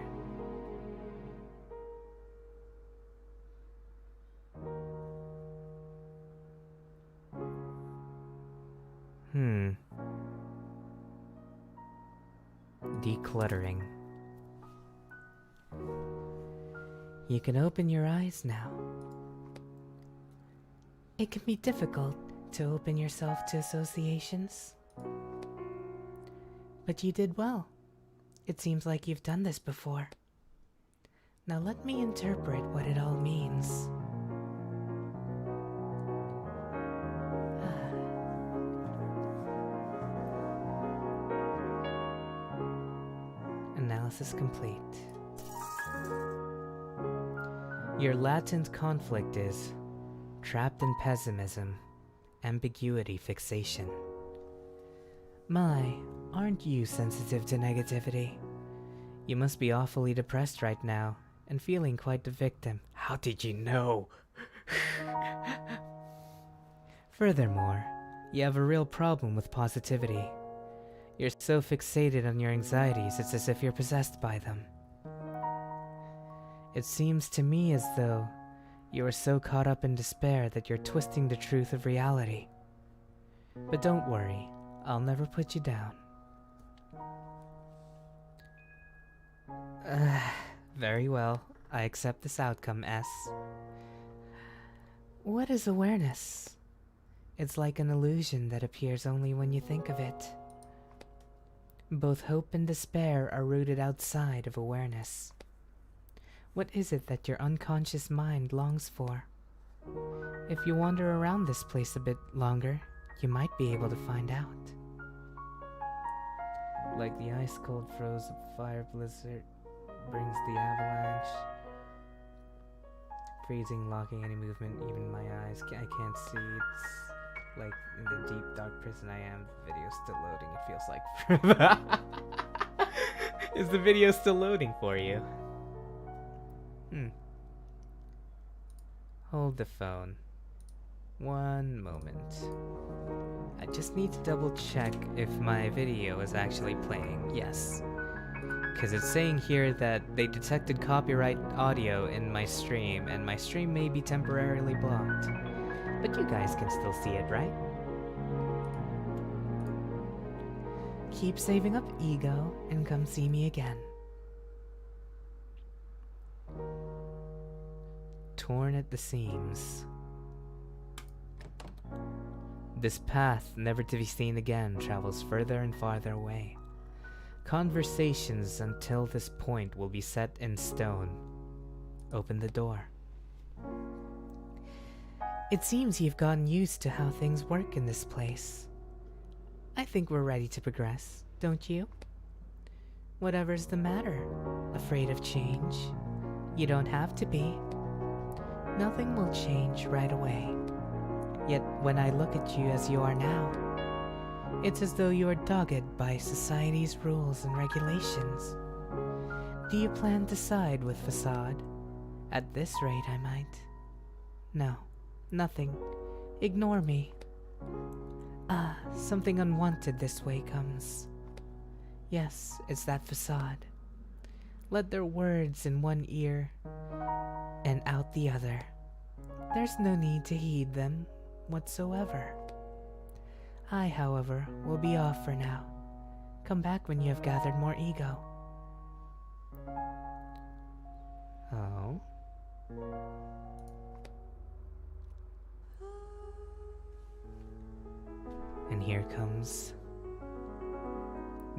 Decluttering. You can open your eyes now. It can be difficult to open yourself to associations. But you did well. It seems like you've done this before. Now let me interpret what it all means. Analysis complete. Your latent conflict is trapped in pessimism, ambiguity, fixation. My, aren't you sensitive to negativity? You must be awfully depressed right now and feeling quite the victim. How did you know? Furthermore, you have a real problem with positivity. You're so fixated on your anxieties, it's as if you're possessed by them. It seems to me as though you are so caught up in despair that you're twisting the truth of reality. But don't worry, I'll never put you down. Very well, I accept this outcome, S. What is awareness? It's like an illusion that appears only when you think of it. Both hope and despair are rooted outside of awareness. What is it that your unconscious mind longs for? If you wander around this place a bit longer, you might be able to find out. Like the ice-cold froze of fire blizzard brings the avalanche. Freezing, locking any movement, even my eyes. I can't see. It's like in the deep dark prison I am. The video's still loading. It feels like Is the video still loading for you? Hold the phone. One moment. I just need to double check if my video is actually playing. Yes. Because it's saying here that they detected copyright audio in my stream, and my stream may be temporarily blocked. But you guys can still see it, right? Keep saving up ego and come see me again. Torn at the seams. This path, never to be seen again, travels further and farther away. Conversations until this point will be set in stone. Open the door. It seems you've gotten used to how things work in this place. I think we're ready to progress, don't you? Whatever's the matter? Afraid of change? You don't have to be. Nothing will change right away. Yet when I look at you as you are now, it's as though you are dogged by society's rules and regulations. Do you plan to side with Facade? At this rate, I might. No, nothing. Ignore me. Ah, something unwanted this way comes. Yes, it's that Facade. Let their words in one ear and out the other. There's no need to heed them whatsoever. I, however, will be off for now. Come back when you have gathered more ego. Oh? And here comes...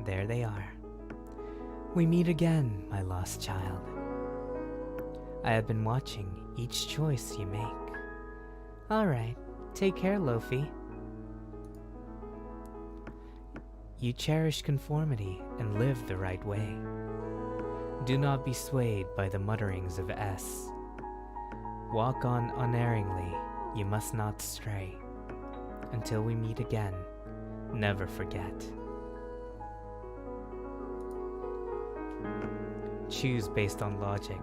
There they are. We meet again, my lost child. I have been watching each choice you make. Alright, take care, Lofi. You cherish conformity and live the right way. Do not be swayed by the mutterings of S. Walk on unerringly, you must not stray. Until we meet again, never forget. Choose based on logic.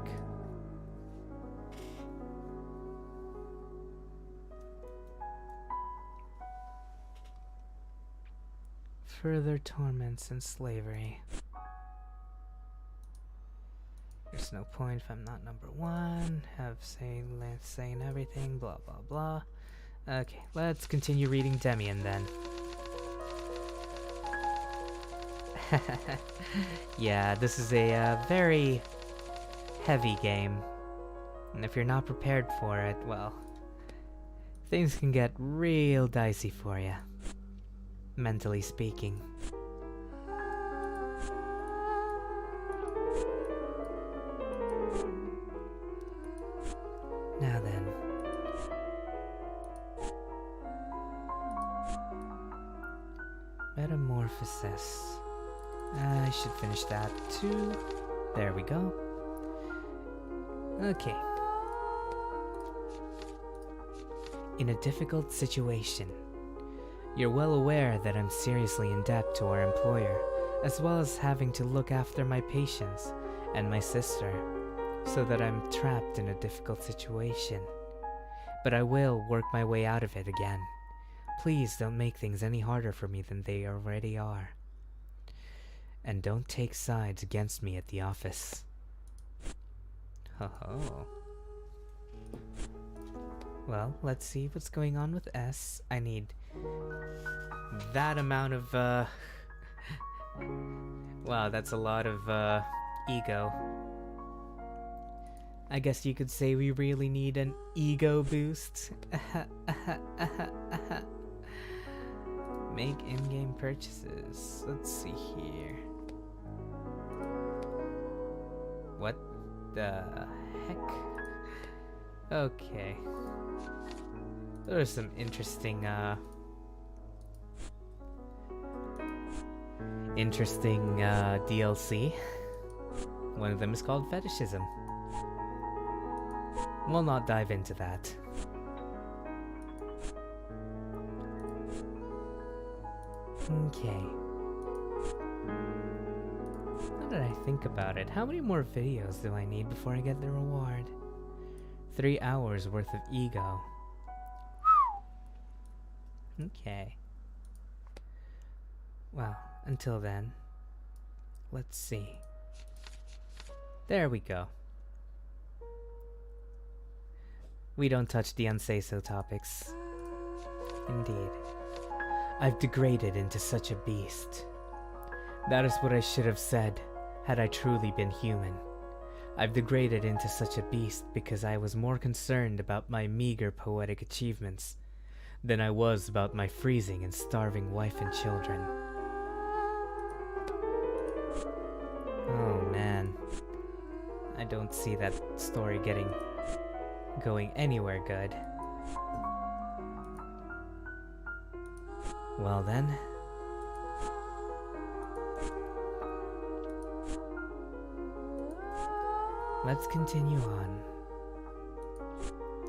Further torments and slavery. There's no point if I'm not number one. Saying everything, blah blah blah. Okay, let's continue reading Demian then. Yeah, this is a very heavy game. And if you're not prepared for it, well, things can get real dicey for you. Mentally speaking. Now then. Metamorphosis. I should finish that too. There we go. Okay. In a difficult situation. You're well aware that I'm seriously in debt to our employer, as well as having to look after my patients and my sister, so that I'm trapped in a difficult situation. But I will work my way out of it again. Please don't make things any harder for me than they already are. And don't take sides against me at the office. Ho-ho. Well, let's see what's going on with S. I need that amount of, wow, that's a lot of, ego. I guess you could say we really need an ego boost. Make in-game purchases. Let's see here. What the heck? Okay. There's some interesting, DLC. One of them is called Fetishism. We'll not dive into that. Okay. Now that I think about it, how many more videos do I need before I get the reward? 3 hours worth of ego. Okay. Well, until then, let's see. There we go. We don't touch the unsay-so topics. Indeed. I've degraded into such a beast. That is what I should have said, had I truly been human. I've degraded into such a beast because I was more concerned about my meager poetic achievements than I was about my freezing and starving wife and children. Oh man. I don't see that story going anywhere good. Well then. let's continue on.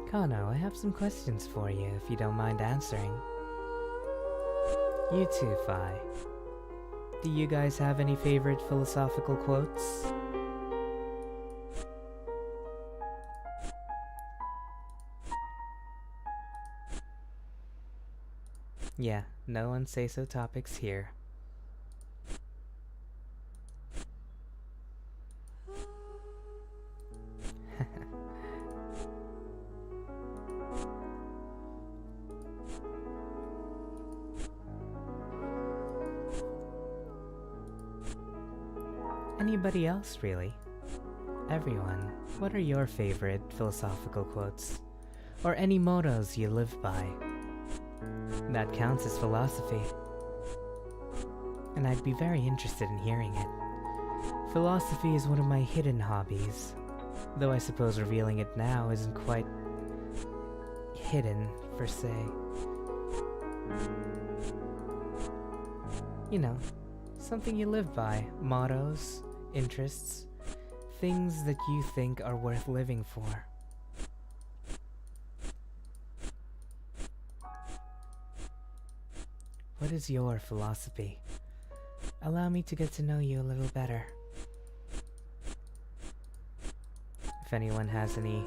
Kano, I have some questions for you if you don't mind answering. You too, Phi. Do you guys have any favorite philosophical quotes? Yeah, no one say so topics here. Anybody else, really? Everyone, what are your favorite philosophical quotes? Or any mottos you live by? That counts as philosophy. And I'd be very interested in hearing it. Philosophy is one of my hidden hobbies, though I suppose revealing it now isn't quite hidden, per se. You know, something you live by, mottos, interests, things that you think are worth living for. What is your philosophy? Allow me to get to know you a little better. If anyone has any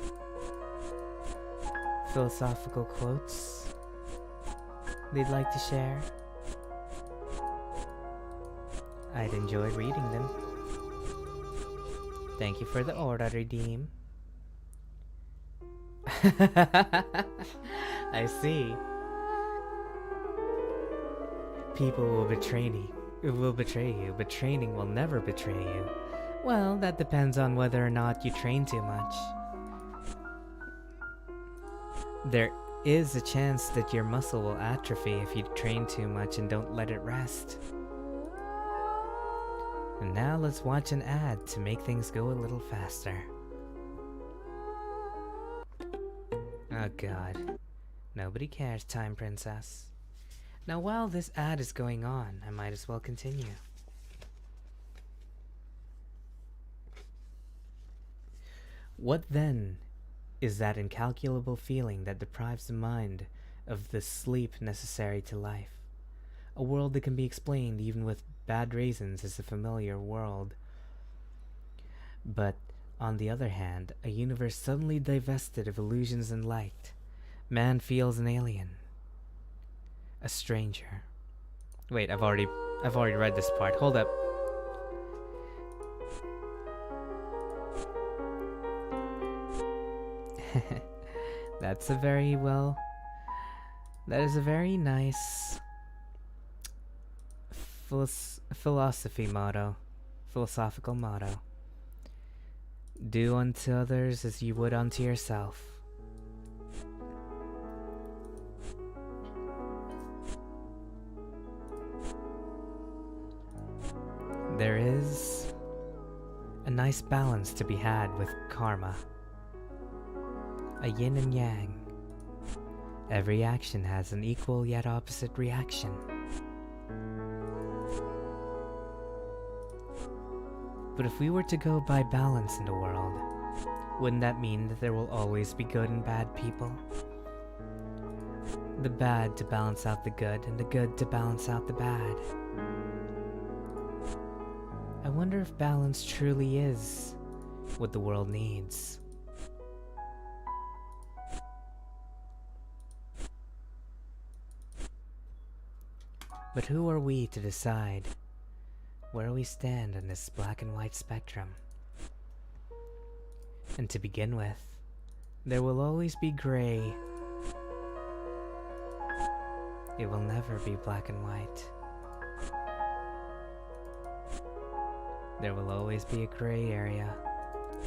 philosophical quotes they'd like to share, I'd enjoy reading them. Thank you for the order, Redeem. I see. People will betray you, but training will never betray you. Well, that depends on whether or not you train too much. There is a chance that your muscle will atrophy if you train too much and don't let it rest. And now let's watch an ad to make things go a little faster. Oh god. Nobody cares, Time Princess. Now while this ad is going on, I might as well continue. What then is that incalculable feeling that deprives the mind of the sleep necessary to life? A world that can be explained even with bad reasons is a familiar world. But, on the other hand, a universe suddenly divested of illusions and light. Man feels an alien. A stranger. Wait, I've already read this part. Hold up. That is a very nice philosophical motto. Do unto others as you would unto yourself. There is a nice balance to be had with karma. A yin and yang. Every action has an equal yet opposite reaction. But if we were to go by balance in the world, wouldn't that mean that there will always be good and bad people? The bad to balance out the good, and the good to balance out the bad. I wonder if balance truly is what the world needs. But who are we to decide where we stand on this black and white spectrum? And to begin with, there will always be gray. It will never be black and white. There will always be a gray area,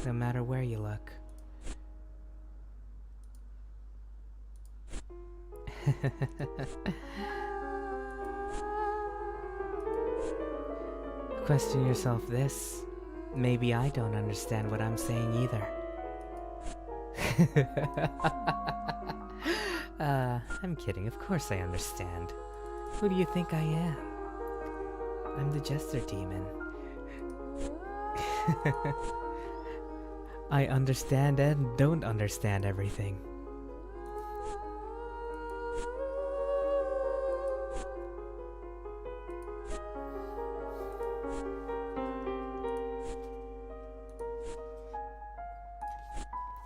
no matter where you look. Question yourself this. Maybe I don't understand what I'm saying either. I'm kidding. Of course I understand. Who do you think I am? I'm the Jester Demon. I understand and don't understand everything.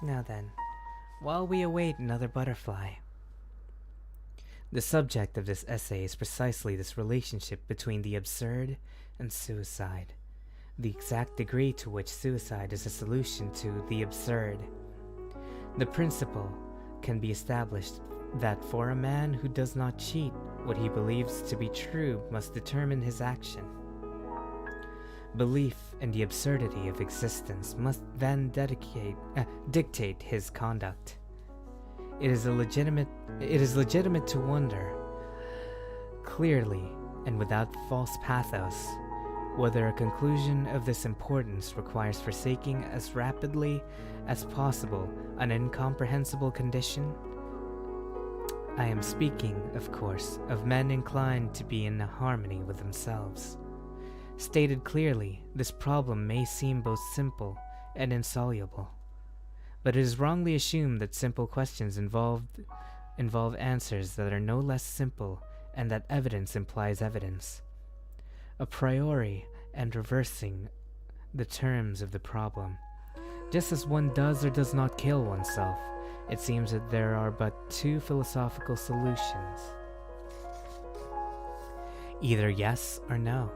Now then, while we await another butterfly. The subject of this essay is precisely this relationship between the absurd and suicide, the exact degree to which suicide is a solution to the absurd. The principle can be established that for a man who does not cheat, what he believes to be true must determine his action. Belief in the absurdity of existence must then dictate his conduct. It is legitimate to wonder, clearly and without false pathos, whether a conclusion of this importance requires forsaking as rapidly as possible an incomprehensible condition. I am speaking, of course, of men inclined to be in harmony with themselves. Stated clearly, this problem may seem both simple and insoluble, but it is wrongly assumed that simple questions involve answers that are no less simple, and that evidence implies evidence. A priori and reversing the terms of the problem. Just as one does or does not kill oneself, it seems that there are but two philosophical solutions. Either yes or no.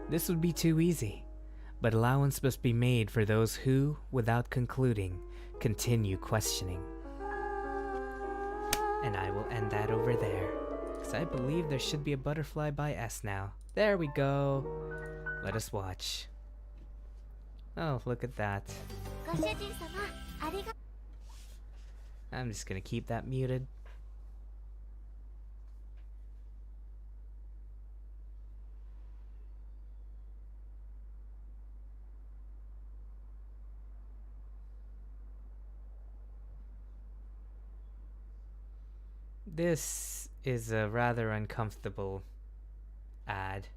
This would be too easy, but allowance must be made for those who, without concluding, continue questioning. And I will end that over there, because I believe there should be a butterfly by S now. There we go. Let us watch. Oh, look at that. I'm just gonna keep that muted. This is a rather uncomfortable ad.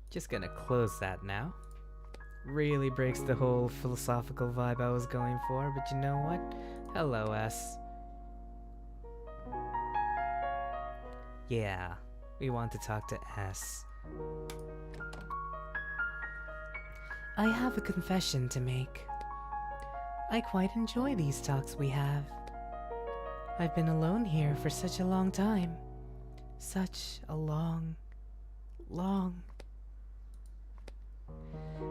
Just gonna close that now. Really breaks the whole philosophical vibe I was going for, but you know what? Hello, S. Yeah, we want to talk to S. I have a confession to make. I quite enjoy these talks we have. I've been alone here for such a long time. Such a long.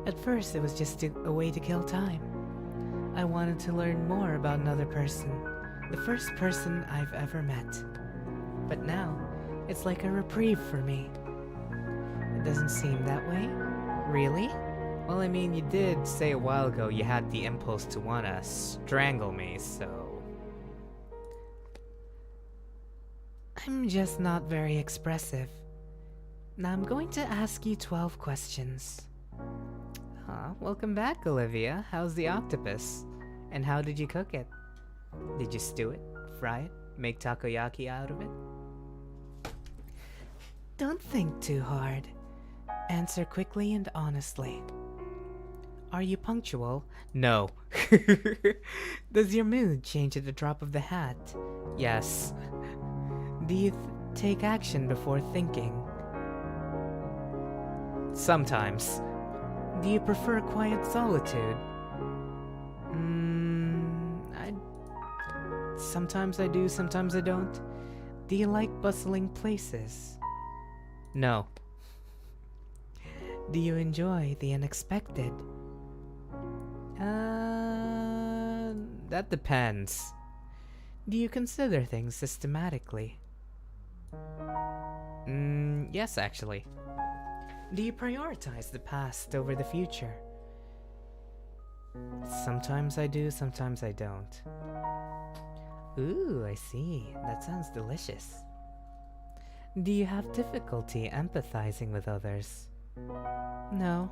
At first, it was just a way to kill time. I wanted to learn more about another person, the first person I've ever met. But now, it's like a reprieve for me. It doesn't seem that way. Really? Well, I mean, you did say a while ago you had the impulse to wanna strangle me, so... I'm just not very expressive. Now I'm going to ask you 12 questions. Welcome back, Olivia. How's the octopus? And how did you cook it? Did you stew it? Fry it? Make takoyaki out of it? Don't think too hard. Answer quickly and honestly. Are you punctual? No. Does your mood change at the drop of the hat? Yes. Do you take action before thinking? Sometimes. Do you prefer quiet solitude? Sometimes I do, sometimes I don't. Do you like bustling places? No. Do you enjoy the unexpected? That depends. Do you consider things systematically? Yes, actually. Do you prioritize the past over the future? Sometimes I do, sometimes I don't. Ooh, I see. That sounds delicious. Do you have difficulty empathizing with others? No.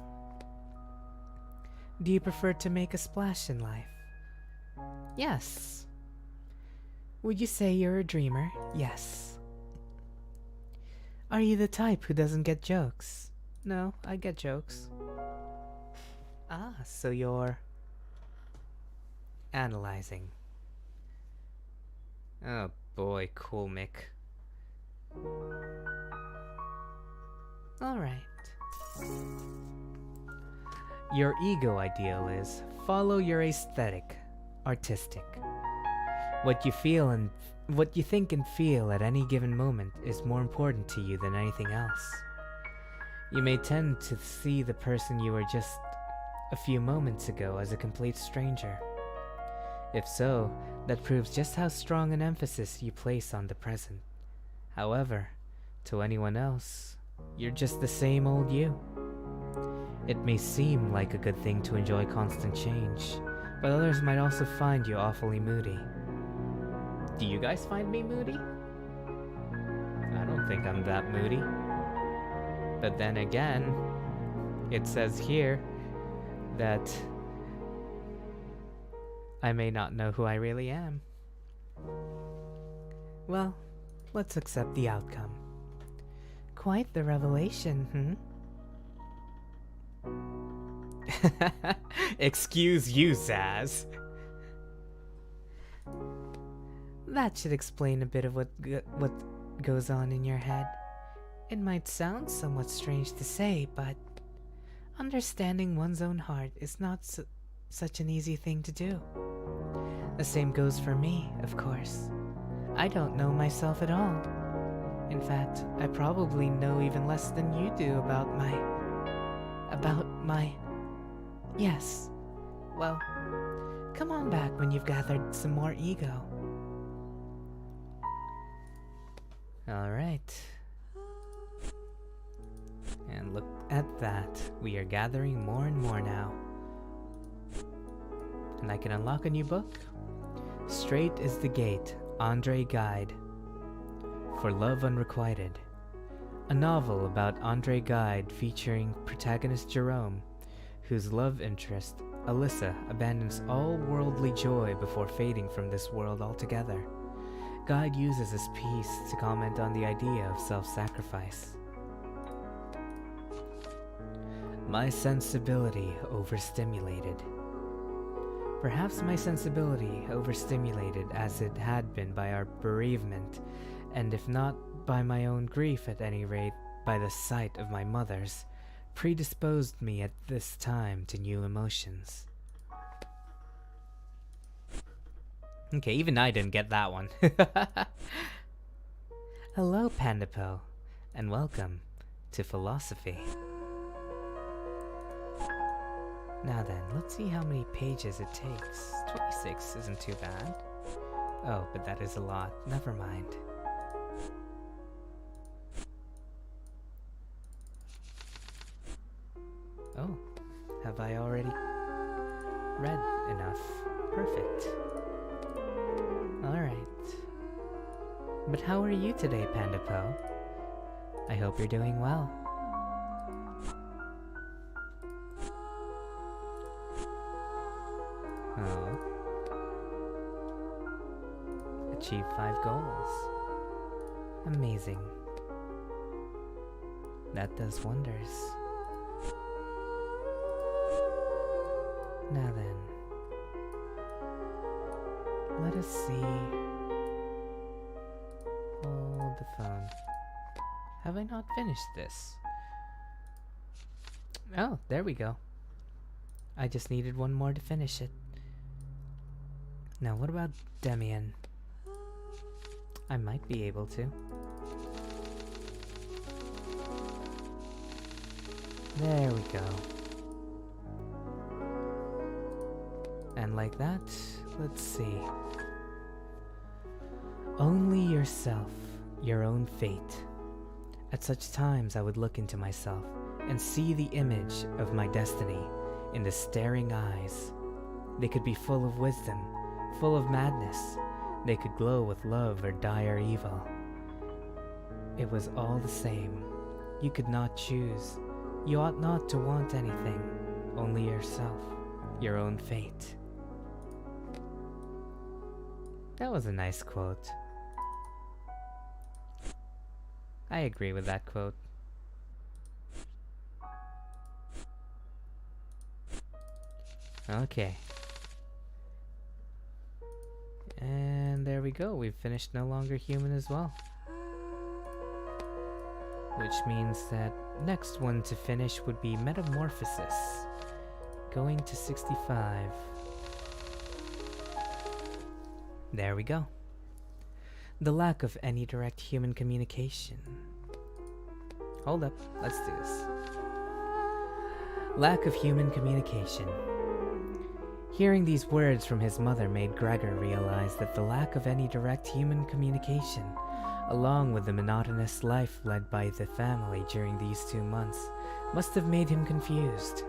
Do you prefer to make a splash in life? Yes. Would you say you're a dreamer? Yes. Are you the type who doesn't get jokes? No, I get jokes. Ah, so you're analyzing. Oh boy, cool Mick. Alright. Your ego ideal is follow your aesthetic, artistic. What you feel and what you think and feel at any given moment is more important to you than anything else. You may tend to see the person you were just a few moments ago as a complete stranger. If so, that proves just how strong an emphasis you place on the present. However, to anyone else, you're just the same old you. It may seem like a good thing to enjoy constant change, but others might also find you awfully moody. Do you guys find me moody? I don't think I'm that moody. But then again, it says here that I may not know who I really am. Well, let's accept the outcome. Quite the revelation, hmm? Excuse you, Zaz. That should explain a bit of what goes on in your head. It might sound somewhat strange to say, but understanding one's own heart is not such an easy thing to do. The same goes for me, of course. I don't know myself at all. In fact, I probably know even less than you do about my... Yes. Well, come on back when you've gathered some more ego. Alright. And look at that. We are gathering more and more now. And I can unlock a new book. Straight is the Gate, Andre Gide. For Love Unrequited. A novel about Andre Gide featuring protagonist Jerome, whose love interest, Alyssa, abandons all worldly joy before fading from this world altogether. Gide uses this piece to comment on the idea of self-sacrifice. My sensibility overstimulated. Perhaps my sensibility overstimulated as it had been by our bereavement, and if not by my own grief, at any rate by the sight of my mother's, predisposed me at this time to new emotions. Okay, even I didn't get that one. Hello, Pandapo, and welcome to philosophy. Now then, let's see how many pages it takes. 26 isn't too bad. Oh, but that is a lot. Never mind. Oh, have I already read enough? Perfect. Alright. But how are you today, Pandapo? I hope you're doing well. Oh. Achieve 5 goals. Amazing. That does wonders. Now then, let us see. Hold the phone. Have I not finished this? Oh, there we go. I just needed one more to finish it. Now, what about Demian? I might be able to. There we go. And like that, let's see. Only yourself, your own fate. At such times I would look into myself and see the image of my destiny in the staring eyes. They could be full of wisdom, full of madness. They could glow with love or dire evil. It was all the same. You could not choose. You ought not to want anything, only yourself, your own fate. That was a nice quote. I agree with that quote. Okay. And there we go. We've finished No Longer Human as well. Which means that next one to finish would be Metamorphosis. Going to 65. There we go. The lack of any direct human communication. Hold up, let's do this. Lack of human communication. Hearing these words from his mother made Gregor realize that the lack of any direct human communication, along with the monotonous life led by the family during these 2 months, must have made him confused.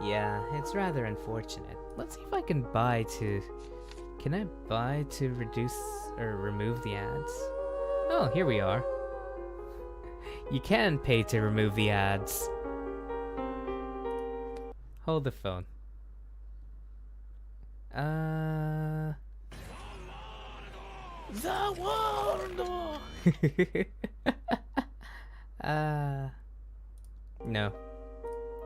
Yeah, it's rather unfortunate. Let's see if I can buy to... Can I buy to reduce or remove the ads? Oh, here we are. You can pay to remove the ads. Hold the phone. The world. No.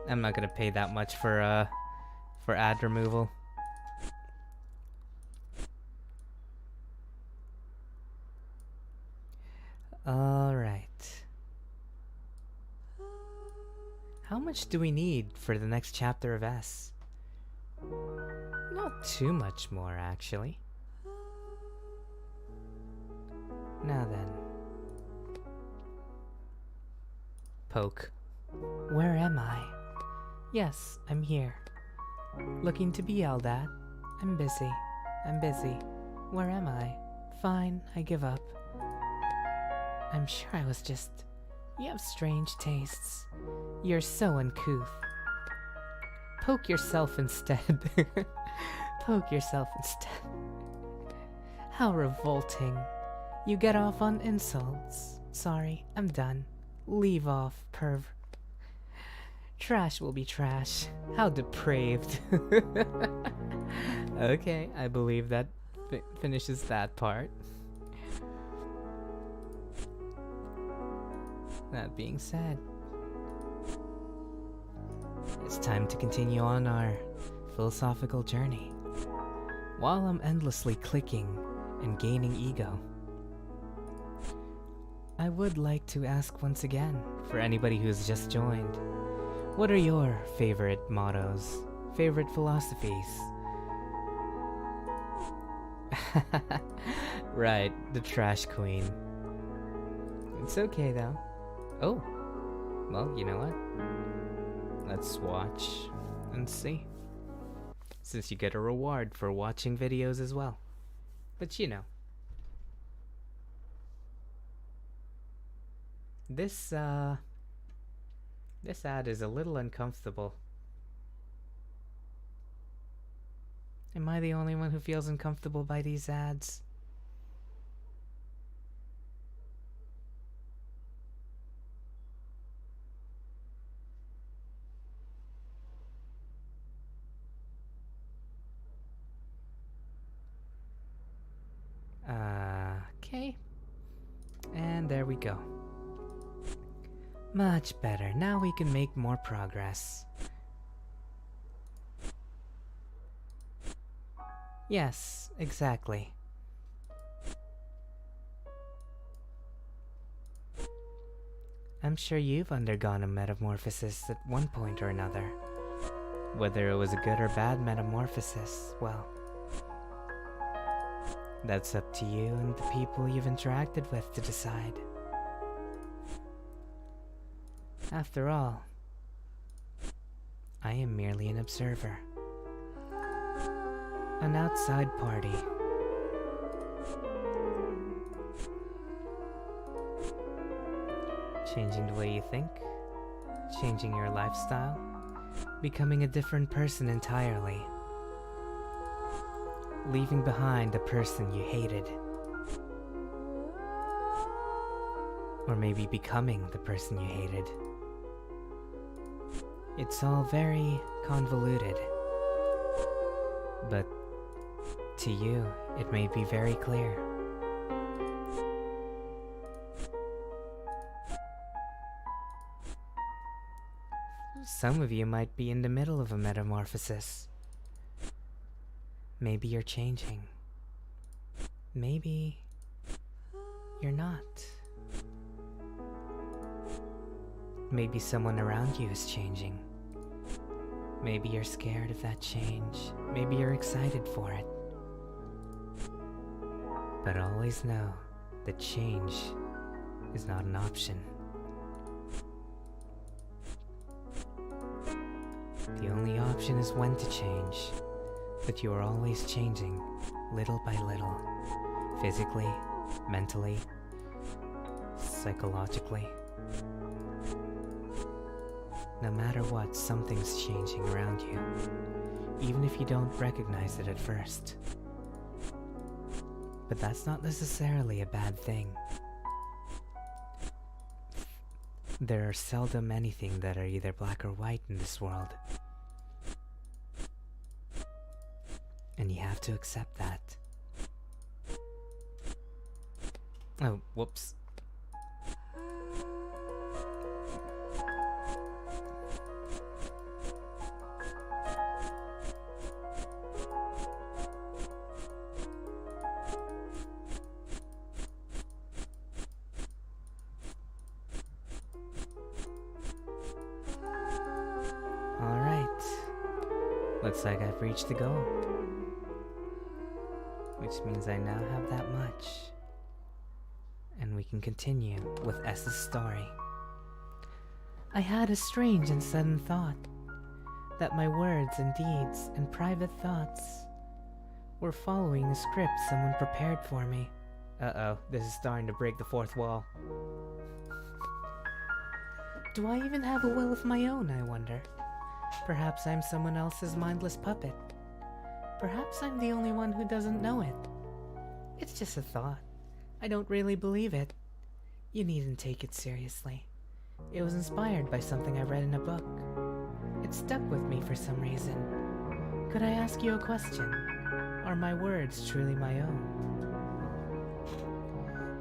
I'm not gonna pay that much for ad removal. Alright. How much do we need for the next chapter of S? Not too much more, actually. Now then. Poke. Where am I? Yes, I'm here. Looking to be yelled at. I'm busy. I'm busy. Where am I? Fine, I give up. I'm sure I was just... You have strange tastes. You're so uncouth. Poke yourself instead. Poke yourself instead. How revolting. You get off on insults. Sorry, I'm done. Leave off, perv. Trash will be trash. How depraved. Okay, I believe that finishes that part. That being said, it's time to continue on our philosophical journey. While I'm endlessly clicking and gaining ego, I would like to ask once again, for anybody who's just joined, what are your favorite mottos, favorite philosophies? Right, the trash queen. It's okay though. Oh, well, you know what? Let's watch and see. Since you get a reward for watching videos as well. But you know. This ad is a little uncomfortable. Am I the only one who feels uncomfortable by these ads? Okay. And there we go. Much better. Now we can make more progress. Yes, exactly. I'm sure you've undergone a metamorphosis at one point or another. Whether it was a good or bad metamorphosis, well, that's up to you and the people you've interacted with to decide. After all, I am merely an observer. An outside party. Changing the way you think, changing your lifestyle, becoming a different person entirely. Leaving behind the person you hated. Or maybe becoming the person you hated. It's all very convoluted. But to you, it may be very clear. Some of you might be in the middle of a metamorphosis. Maybe you're changing. Maybe you're not. Maybe someone around you is changing. Maybe you're scared of that change. Maybe you're excited for it. But always know that change is not an option. The only option is when to change, but you are always changing, little by little, physically, mentally, psychologically. No matter what, something's changing around you, even if you don't recognize it at first. But that's not necessarily a bad thing. There are seldom anything that are either black or white in this world. And you have to accept that. Oh, whoops. Looks like I've reached the goal. Which means I now have that much. And we can continue with S's story. I had a strange and sudden thought that my words and deeds and private thoughts were following a script someone prepared for me. Uh-oh, this is starting to break the fourth wall. Do I even have a will of my own, I wonder? Perhaps I'm someone else's mindless puppet. Perhaps I'm the only one who doesn't know it. It's just a thought. I don't really believe it. You needn't take it seriously. It was inspired by something I read in a book. It stuck with me for some reason. Could I ask you a question? Are my words truly my own?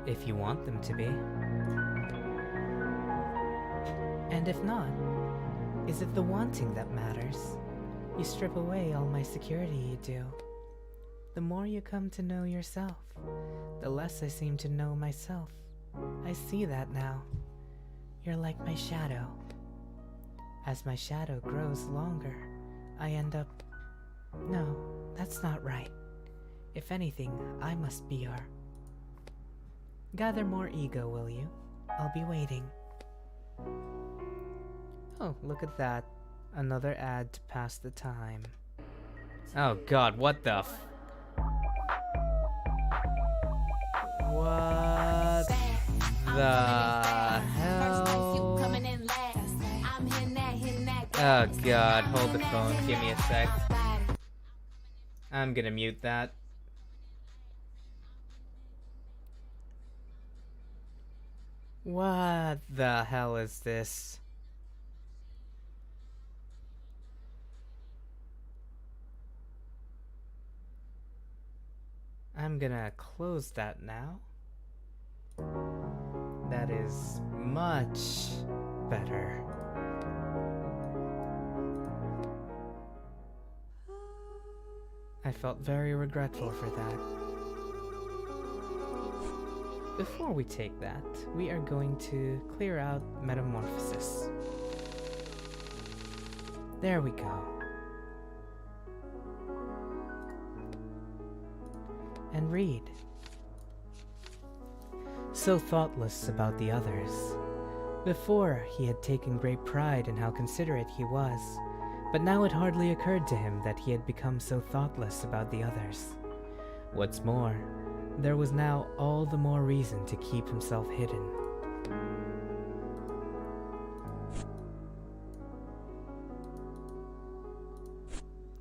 If you want them to be. And if not, is it the wanting that matters? You strip away all my security, you do. The more you come to know yourself, the less I seem to know myself. I see that now. You're like my shadow. As my shadow grows longer, I end up... No, that's not right. If anything, I must be your... Gather more ego, will you? I'll be waiting. Oh, look at that. Another ad to pass the time. Oh god, what the f... What the hell? Oh god, hold the phone, give me a sec. I'm gonna mute that. What the hell is this? I'm gonna close that now. That is much better. I felt very regretful for that. Before we take that, we are going to clear out Metamorphosis. There we go. And read. So thoughtless about the others. Before, he had taken great pride in how considerate he was, but now it hardly occurred to him that he had become so thoughtless about the others. What's more, there was now all the more reason to keep himself hidden.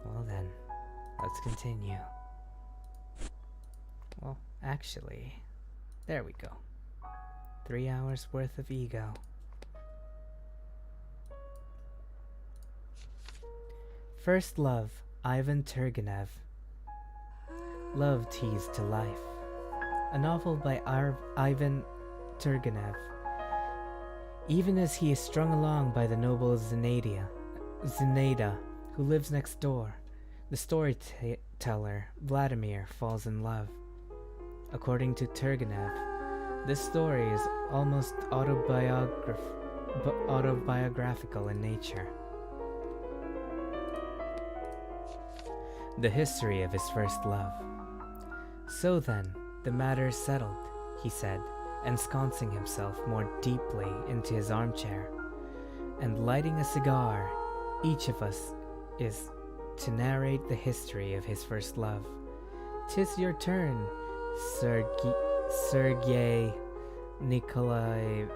Well then, let's continue. Well, actually, there we go. 3 hours worth of ego. First Love, Ivan Turgenev. Love Teased to Life. A novel by Ivan Turgenev. Even as he is strung along by the noble Zenaida, Zinaida, who lives next door. The storyteller, Vladimir, falls in love. According to Turgenev, this story is almost autobiographical in nature. The history of his first love. So then, the matter is settled, he said, ensconcing himself more deeply into his armchair, and lighting a cigar. Each of us is to narrate the history of his first love. 'Tis your turn, Sergei Nikolaevich.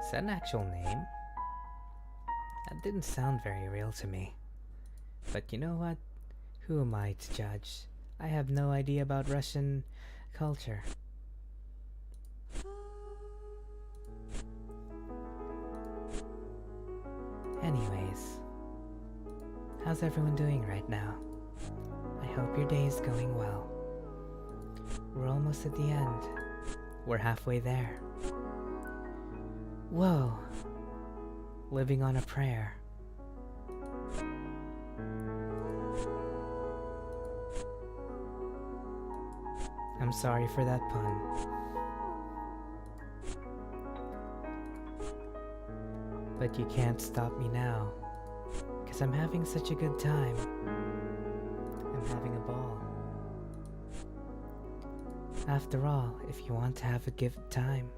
Is that an actual name? That didn't sound very real to me. But you know what? Who am I to judge? I have no idea about Russian culture. Anyways, how's everyone doing right now? I hope your day is going well. We're almost at the end. We're halfway there. Whoa. Living on a prayer. I'm sorry for that pun. But you can't stop me now, because I'm having such a good time. I'm having a ball. After all, if you want to have a good time,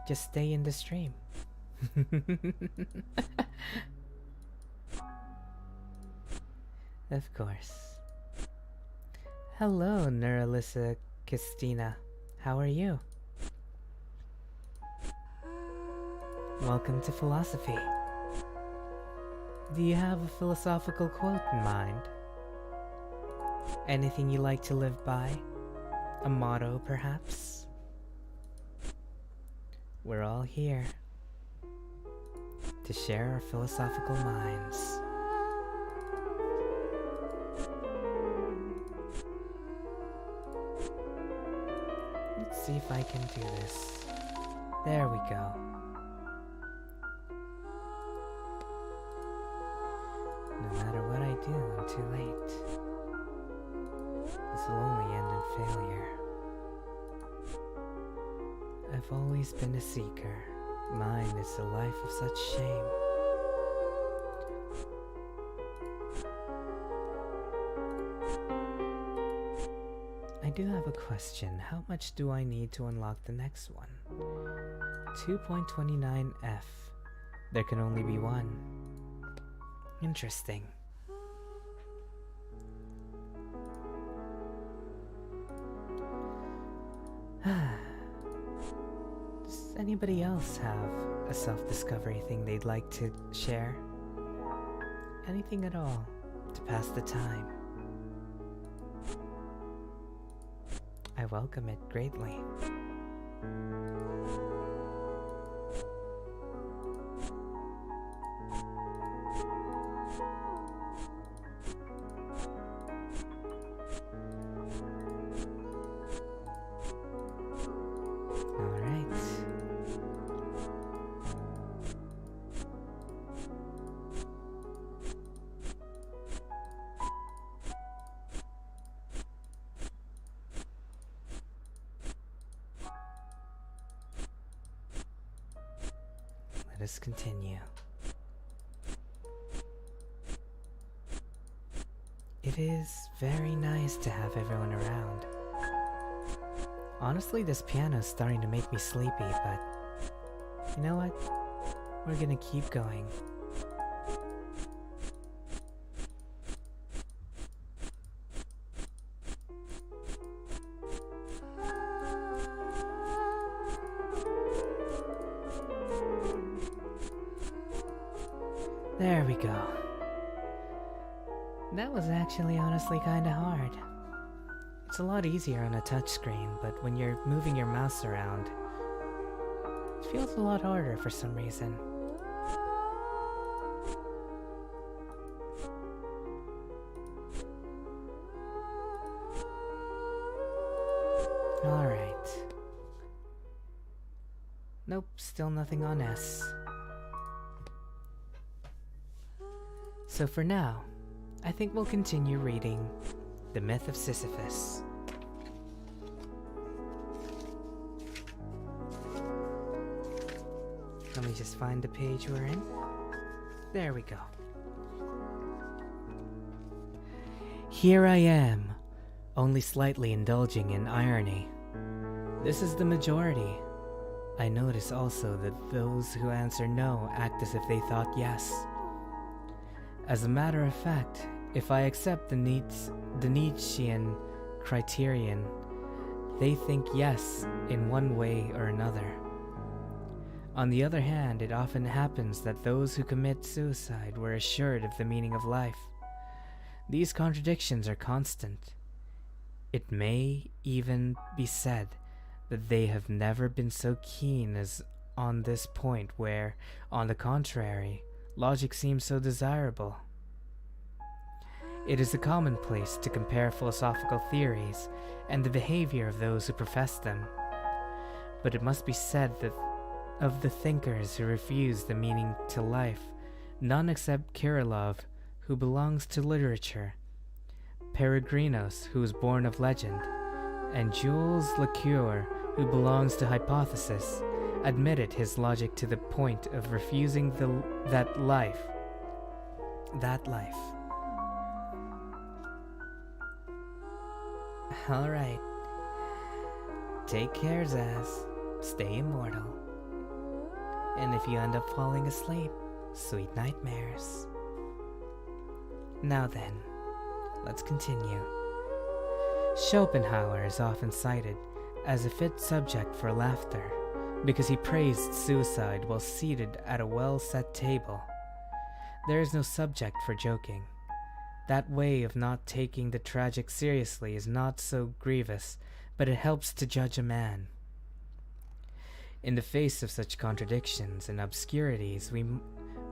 just stay in the stream. Of course. Hello, Neuralissa Christina. How are you? Welcome to philosophy. Do you have a philosophical quote in mind? Anything you like to live by? A motto, perhaps? We're all here to share our philosophical minds. Let's see if I can do this. There we go. No matter what I do, I'm too late. This will only end in failure. I've always been a seeker. Mine is a life of such shame. I do have a question. How much do I need to unlock the next one? 2.29F. There can only be one. Interesting. Does anybody else have a self-discovery thing they'd like to share? Anything at all to pass the time? I welcome it greatly. Let us continue. It is very nice to have everyone around. Honestly, this piano is starting to make me sleepy, but you know what? We're gonna keep going. There we go. That was actually honestly kinda hard. It's a lot easier on a touchscreen, but when you're moving your mouse around, it feels a lot harder for some reason. Alright. Nope, still nothing on S. So for now, I think we'll continue reading The Myth of Sisyphus. Let me just find the page we're in. There we go. Here I am, only slightly indulging in irony. This is the majority. I notice also that those who answer no act as if they thought yes. As a matter of fact, if I accept the Nietzschean criterion, they think yes in one way or another. On the other hand, it often happens that those who commit suicide were assured of the meaning of life. These contradictions are constant. It may even be said that they have never been so keen as on this point where, on the contrary, logic seems so desirable. It is a commonplace to compare philosophical theories and the behavior of those who profess them. But it must be said that of the thinkers who refuse the meaning to life, none except Kirillov, who belongs to literature, Peregrinos, who is born of legend, and Jules Lecoeur, who belongs to hypothesis, admitted his logic to the point of refusing that life. Alright. Take care, Zaz. Stay immortal. And if you end up falling asleep, sweet nightmares. Now then, let's continue. Schopenhauer is often cited as a fit subject for laughter because he praised suicide while seated at a well-set table. There is no subject for joking. That way of not taking the tragic seriously is not so grievous, but it helps to judge a man. In the face of such contradictions and obscurities,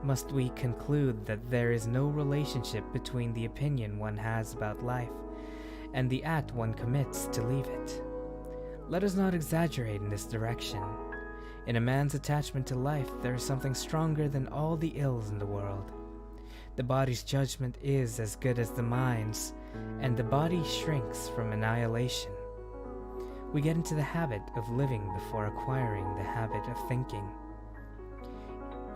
must we conclude that there is no relationship between the opinion one has about life and the act one commits to leave it. Let us not exaggerate in this direction. In a man's attachment to life, there is something stronger than all the ills in the world. The body's judgment is as good as the mind's, and the body shrinks from annihilation. We get into the habit of living before acquiring the habit of thinking.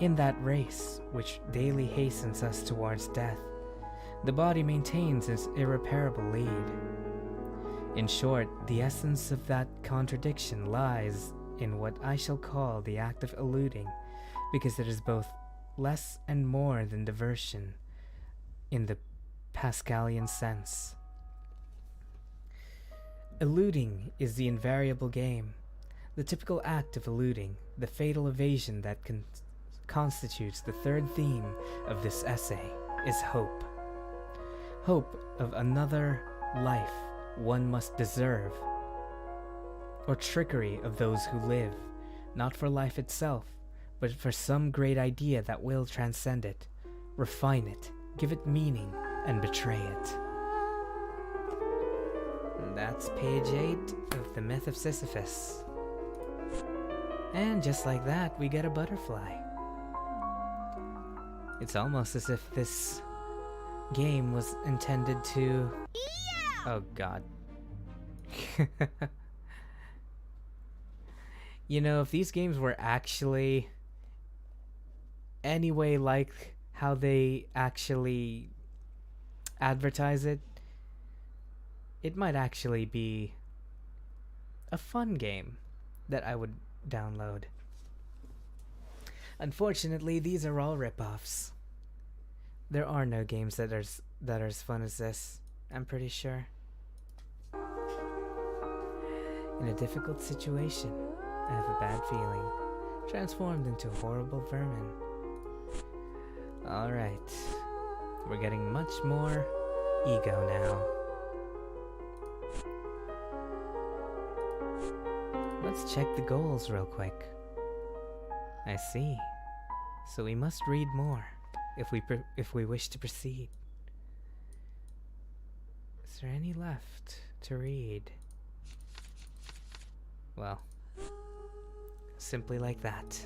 In that race, which daily hastens us towards death, the body maintains its irreparable lead. In short, the essence of that contradiction lies in what I shall call the act of eluding, because it is both less and more than diversion in the Pascalian sense. Eluding is the invariable game. The typical act of eluding, the fatal evasion that constitutes the third theme of this essay, is hope. Hope of another life one must deserve, or trickery of those who live, not for life itself, but for some great idea that will transcend it, refine it, give it meaning, and betray it. And that's page 8 of The Myth of Sisyphus. And just like that, we get a butterfly. It's almost as if this game was intended to... Oh god. You know, if these games were actually anyway like how they actually advertise it, it might actually be a fun game that I would download. Unfortunately, these are all rip-offs. There are no games that are as fun as this, I'm pretty sure. In a difficult situation, I have a bad feeling, transformed into a horrible vermin. Alright, we're getting much more ego now. Let's check the goals real quick. I see. So we must read more if we wish to proceed. Is there any left to read? Well, Simply like that.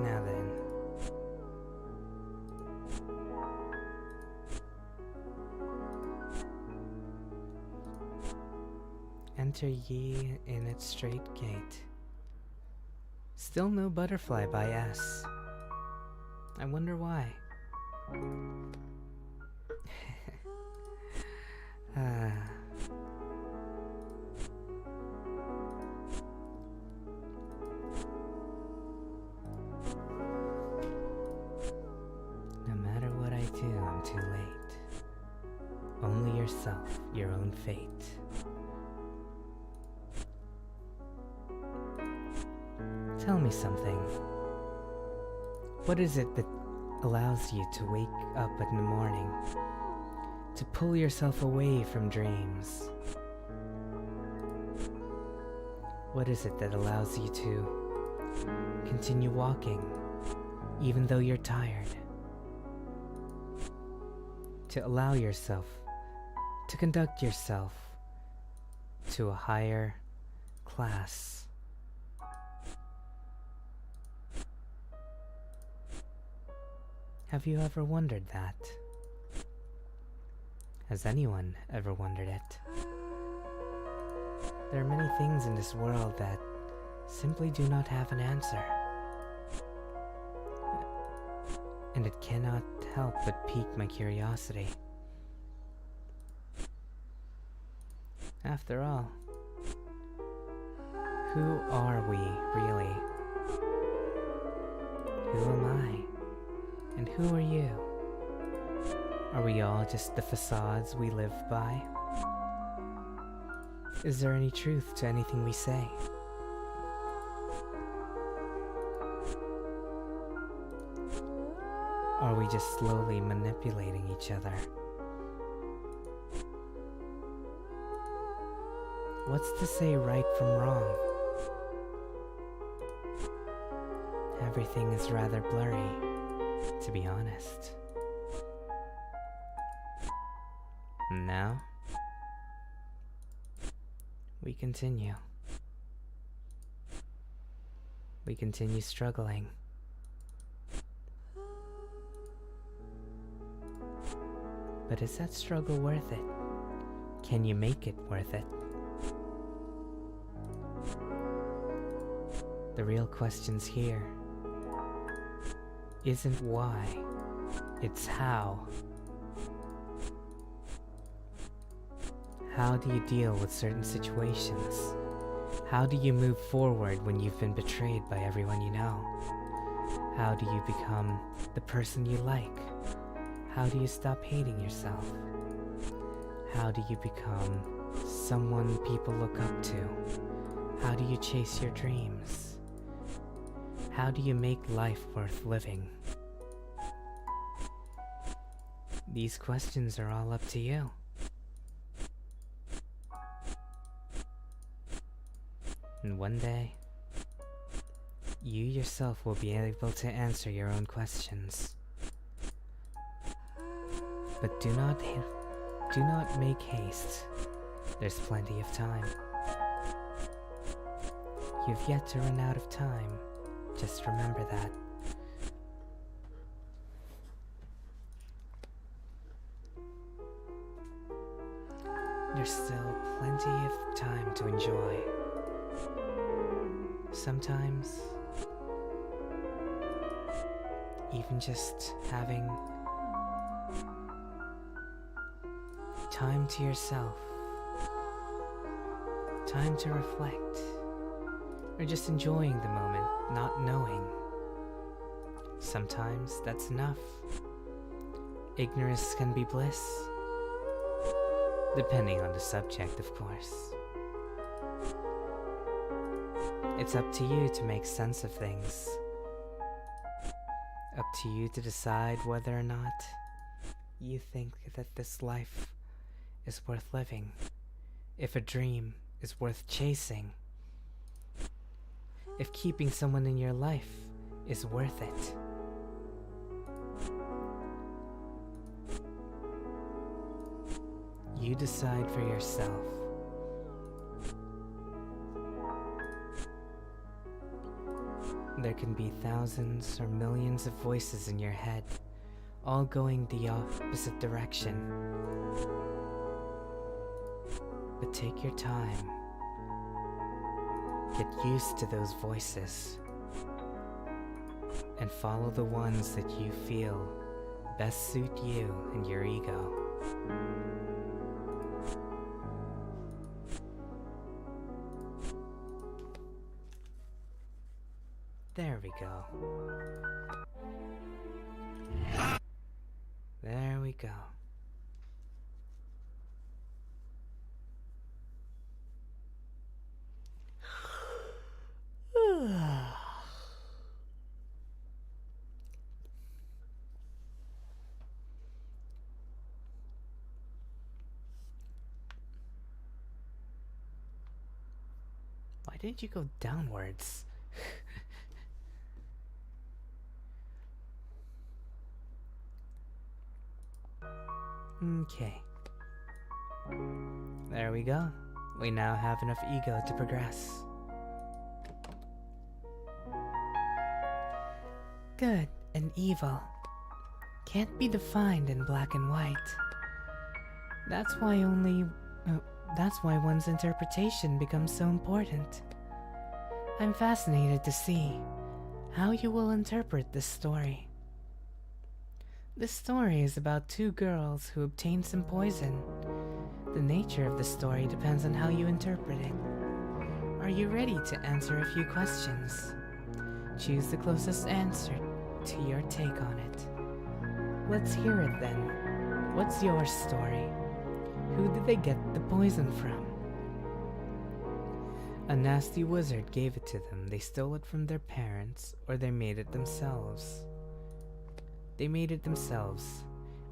Now then. Enter ye in its straight gate. Still no butterfly by S. I wonder why. No matter what I do, I'm too late. Only yourself, your own fate. Tell me something. What is it that allows you to wake up in the morning, to pull yourself away from dreams? What is it that allows you to continue walking even though you're tired? To allow yourself to conduct yourself to a higher class. Have you ever wondered that? Has anyone ever wondered it? There are many things in this world that simply do not have an answer. And it cannot help but pique my curiosity. After all, who are we, really? Who am I? And who are you? Are we all just the facades we live by? Is there any truth to anything we say? Are we just slowly manipulating each other? What's to say right from wrong? Everything is rather blurry, to be honest. And now, we continue. We continue struggling. But is that struggle worth it? Can you make it worth it? The real questions here isn't why, it's how. How do you deal with certain situations? How do you move forward when you've been betrayed by everyone you know? How do you become the person you like? How do you stop hating yourself? How do you become someone people look up to? How do you chase your dreams? How do you make life worth living? These questions are all up to you. And one day, you yourself will be able to answer your own questions. But do not make haste. There's plenty of time. You've yet to run out of time. Just remember that. There's still plenty of time to enjoy. Sometimes, even just having time to yourself, time to reflect, or just enjoying the moment, not knowing. Sometimes that's enough. Ignorance can be bliss, depending on the subject, of course. It's up to you to make sense of things. Up to you to decide whether or not you think that this life is worth living. If a dream is worth chasing. If keeping someone in your life is worth it. You decide for yourself. There can be thousands or millions of voices in your head, all going the opposite direction. But take your time. Get used to those voices. And follow the ones that you feel best suit you and your ego. There we go. There we go. Why didn't you go downwards? Okay. There we go. We now have enough ego to progress. Good and evil can't be defined in black and white. That's why one's interpretation becomes so important. I'm fascinated to see how you will interpret this story. This story is about two girls who obtain some poison. The nature of the story depends on how you interpret it. Are you ready to answer a few questions? Choose the closest answer to your take on it. Let's hear it then. What's your story? Who did they get the poison from? A nasty wizard gave it to them. They stole it from their parents, or they made it themselves. They made it themselves.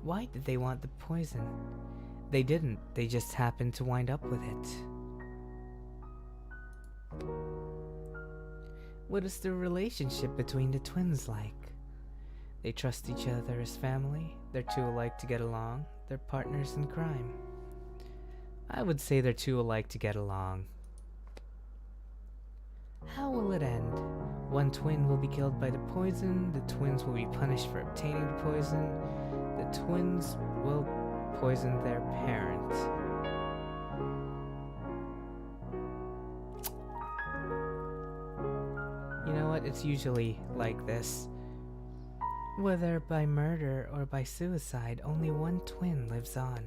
Why did they want the poison? They didn't. They just happened to wind up with it. What is the relationship between the twins like? They trust each other as family. They're too alike to get along. They're partners in crime. I would say they're too alike to get along. How will it end? One twin will be killed by the poison. The twins will be punished for obtaining the poison. The twins will poison their parent. You know what? It's usually like this. Whether by murder or by suicide, only one twin lives on.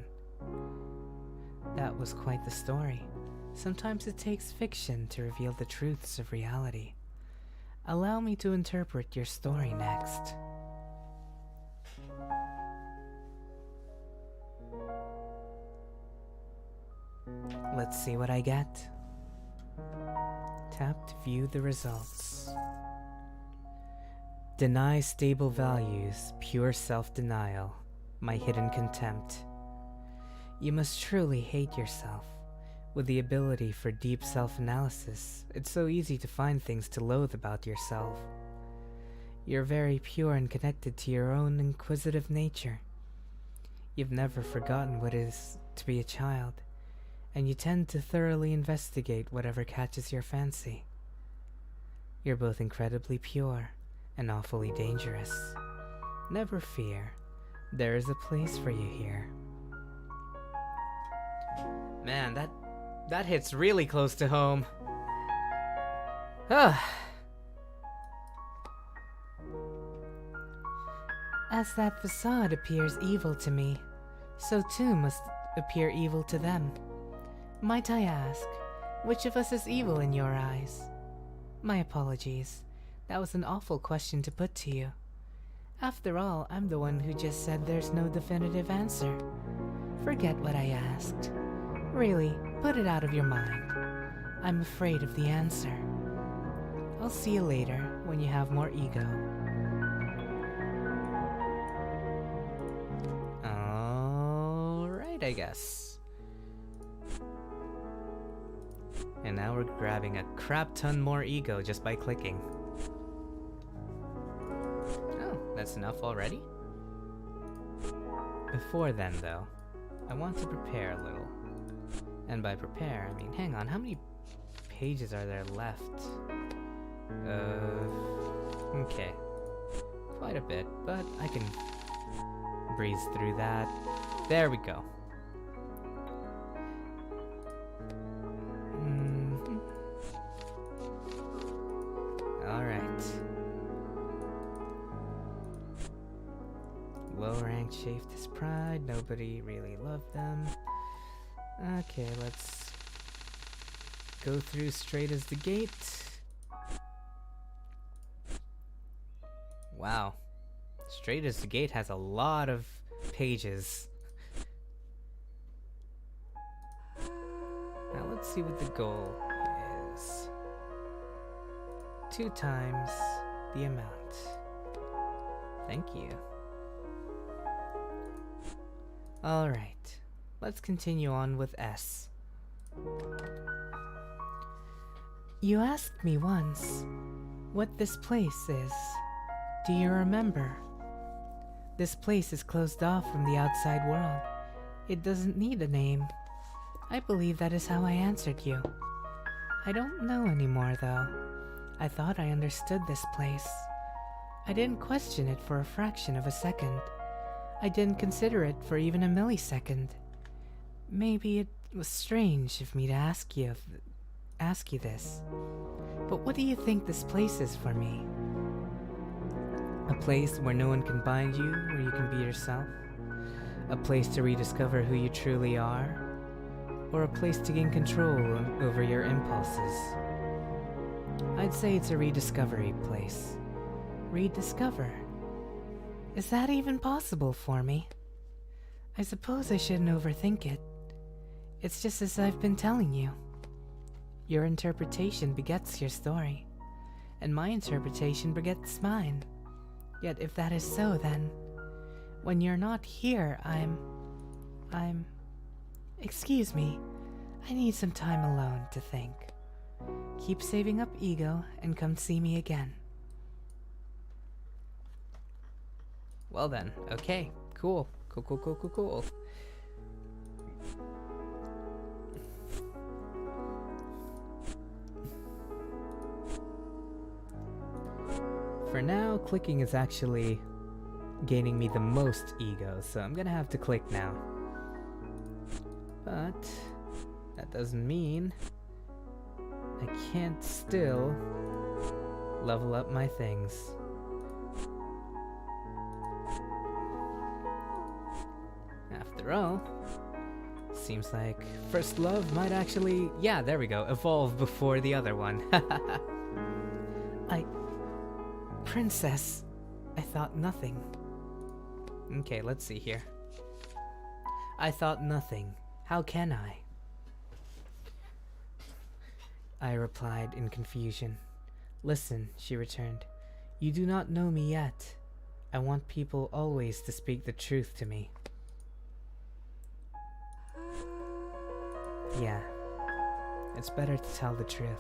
That was quite the story. Sometimes it takes fiction to reveal the truths of reality. Allow me to interpret your story next. Let's see what I get. Tap to view the results. Deny stable values, pure self-denial, my hidden contempt. You must truly hate yourself. With the ability for deep self-analysis, it's so easy to find things to loathe about yourself. You're very pure and connected to your own inquisitive nature. You've never forgotten what it is to be a child, and you tend to thoroughly investigate whatever catches your fancy. You're both incredibly pure and awfully dangerous. Never fear, there is a place for you here. Man, that hits really close to home. As that facade appears evil to me, so too must appear evil to them. Might I ask, which of us is evil in your eyes? My apologies. That was an awful question to put to you. After all, I'm the one who just said there's no definitive answer. Forget what I asked. Really, put it out of your mind. I'm afraid of the answer. I'll see you later when you have more ego. Alright, I guess. And now we're grabbing a crap ton more ego just by clicking. Oh, that's enough already? Before then, though, I want to prepare a little. And by prepare, I mean, hang on, how many pages are there left? Okay. Quite a bit, but I can breeze through that. There we go. Alright. Low-ranked chafed his pride. Nobody really loved them. Okay, let's go through straight as the gate. Wow. Straight as the gate has a lot of pages. Now let's see what the goal is. 2 times the amount. Thank you. Alright. Let's continue on with S. You asked me once what this place is. Do you remember? This place is closed off from the outside world. It doesn't need a name. I believe that is how I answered you. I don't know anymore, though. I thought I understood this place. I didn't question it for a fraction of a second. I didn't consider it for even a millisecond. Maybe it was strange of me to ask you this. But what do you think this place is for me? A place where no one can bind you, where you can be yourself? A place to rediscover who you truly are? Or a place to gain control over your impulses? I'd say it's a rediscovery place. Rediscover? Is that even possible for me? I suppose I shouldn't overthink it. It's just as I've been telling you. Your interpretation begets your story, and my interpretation begets mine. Yet if that is so, then when you're not here, Excuse me, I need some time alone to think. Keep saving up ego and come see me again. Well then, okay, cool. Cool. For now, clicking is actually gaining me the most ego, so I'm gonna have to click now. But that doesn't mean I can't still level up my things. After all, seems like first love might actually, yeah, there we go, evolve before the other one. Princess, I thought nothing. Okay, let's see here. I thought nothing. How can I? I replied in confusion. Listen, she returned. You do not know me yet. I want people always to speak the truth to me. Yeah, it's better to tell the truth.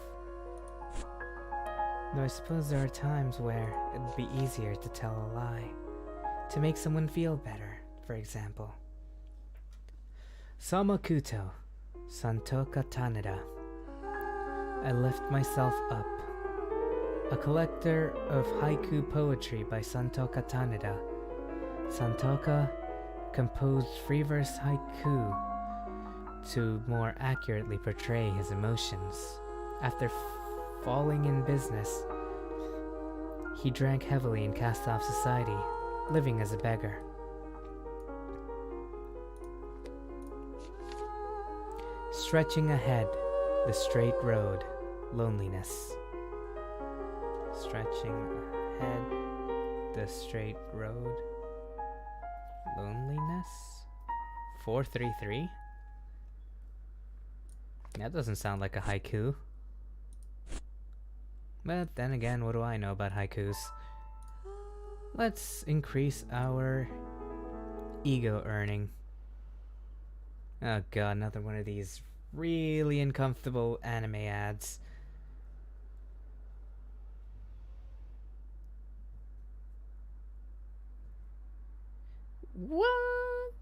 Though I suppose there are times where it would be easier to tell a lie. To make someone feel better, for example. Samakuto, Santoka Taneda. I lift myself up. A collector of haiku poetry by Santoka Taneda. Santoka composed free verse haiku to more accurately portray his emotions. After falling in business, he drank heavily and cast off society, living as a beggar. Stretching ahead, the straight road, loneliness. Stretching ahead, the straight road, loneliness. 433? That doesn't sound like a haiku. But then again, what do I know about haikus? Let's increase our ego earning. Oh god, another one of these really uncomfortable anime ads. What?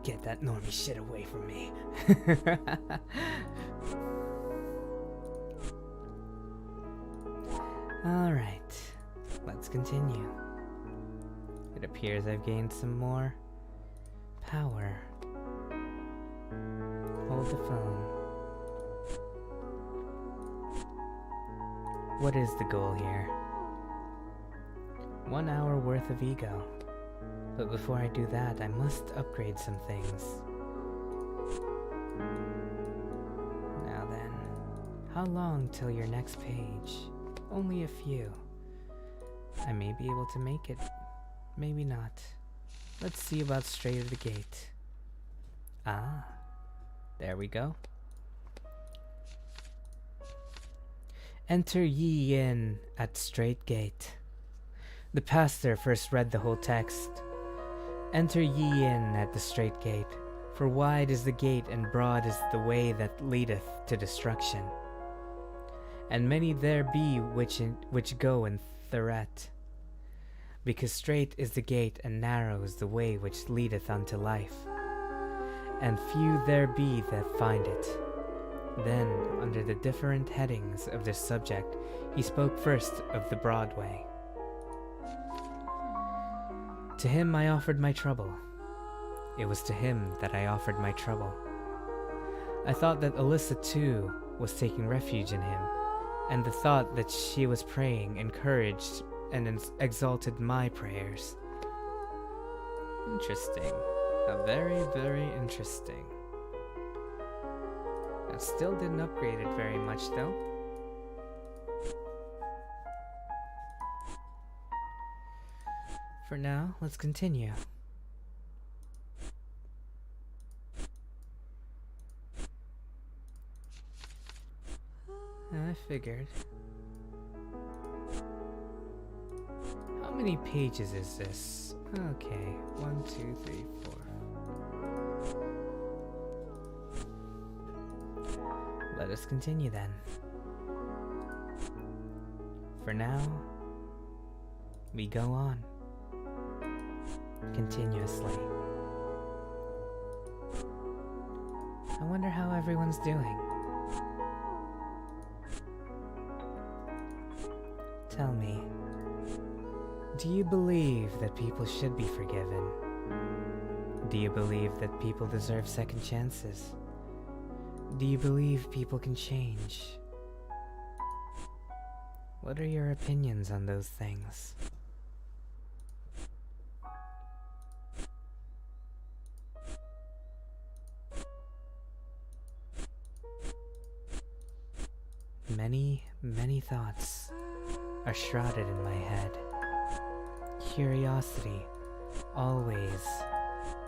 Get that normie shit away from me. Alright, let's continue. It appears I've gained some more power. Hold the phone. What is the goal here? 1 hour worth of ego. But before I do that, I must upgrade some things. Now then, how long till your next page? Only a few. I may be able to make it, maybe not. Let's see about straight of the gate. Ah, there we go. Enter ye in at strait gate. The pastor first read the whole text. Enter ye in at the strait gate, for wide is the gate and broad is the way that leadeth to destruction. And many there be which go in thereat. Because strait is the gate and narrow is the way which leadeth unto life. And few there be that find it. Then, under the different headings of this subject, he spoke first of the broad way. To him I offered my trouble. It was to him that I offered my trouble. I thought that Alyssa too was taking refuge in him, and the thought that she was praying encouraged and exalted my prayers. Interesting. Very, very interesting. That still didn't upgrade it very much though. For now, let's continue. I figured. How many pages is this? Okay, 1, 2, 3, 4. Let us continue then. For now, we go on. Continuously. I wonder how everyone's doing. Tell me, do you believe that people should be forgiven? Do you believe that people deserve second chances? Do you believe people can change? What are your opinions on those things? Many thoughts are shrouded in my head. Curiosity, always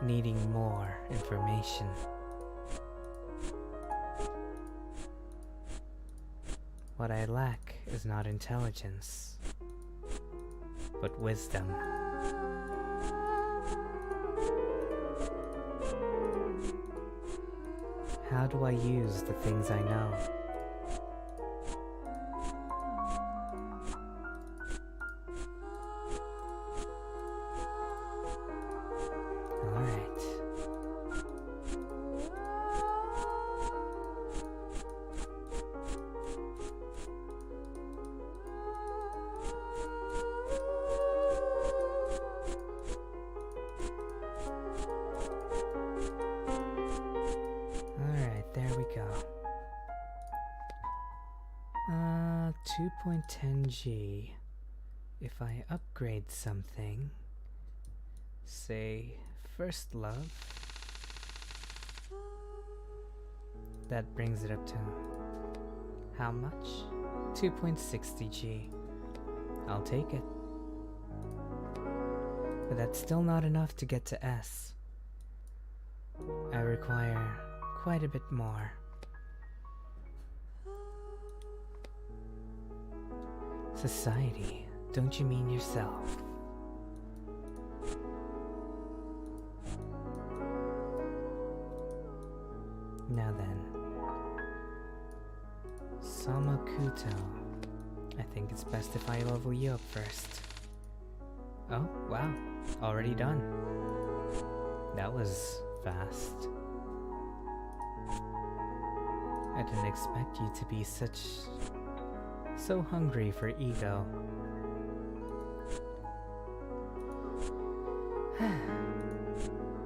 needing more information. What I lack is not intelligence, but wisdom. How do I use the things I know? Alright, there we go. 2.10G. If I upgrade something, say first love, that brings it up to how much? 2.60G. I'll take it. But that's still not enough to get to S. I require quite a bit more. Society, don't you mean yourself? Now then, Samakuto. I think it's best if I level you up first. Oh, wow. Already done. That was fast. I didn't expect you to be so hungry for ego.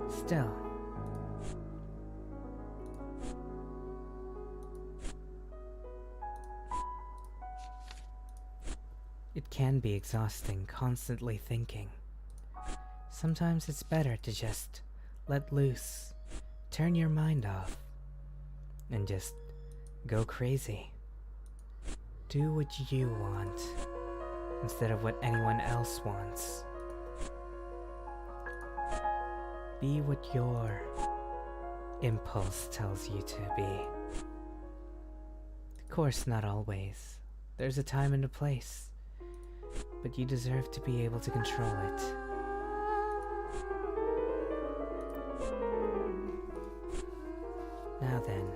Still. It can be exhausting constantly thinking. Sometimes it's better to just let loose, turn your mind off, and just go crazy. Do what you want instead of what anyone else wants. Be what your impulse tells you to be. Of course, not always. There's a time and a place, but you deserve to be able to control it. Now then,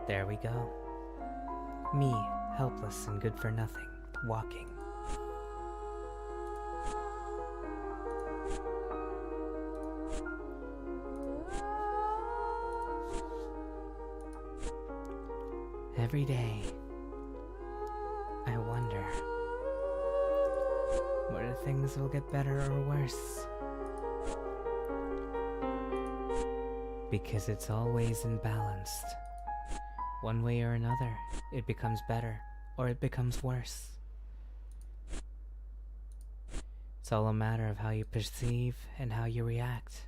there we go. Me, helpless and good for nothing, walking. Every day, I wonder whether things will get better or worse. Because it's always imbalanced. One way or another, it becomes better or it becomes worse. It's all a matter of how you perceive and how you react.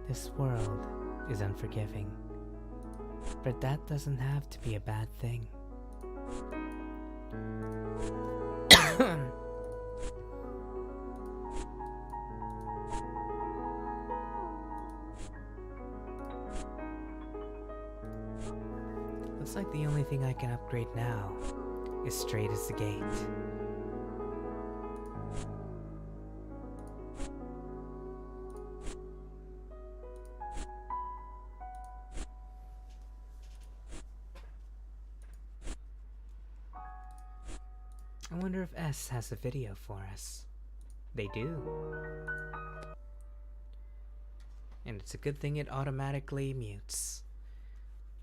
This world is unforgiving, but that doesn't have to be a bad thing. Looks like the only thing I can upgrade now is straight as the gate. I wonder if S has a video for us. They do. And it's a good thing it automatically mutes,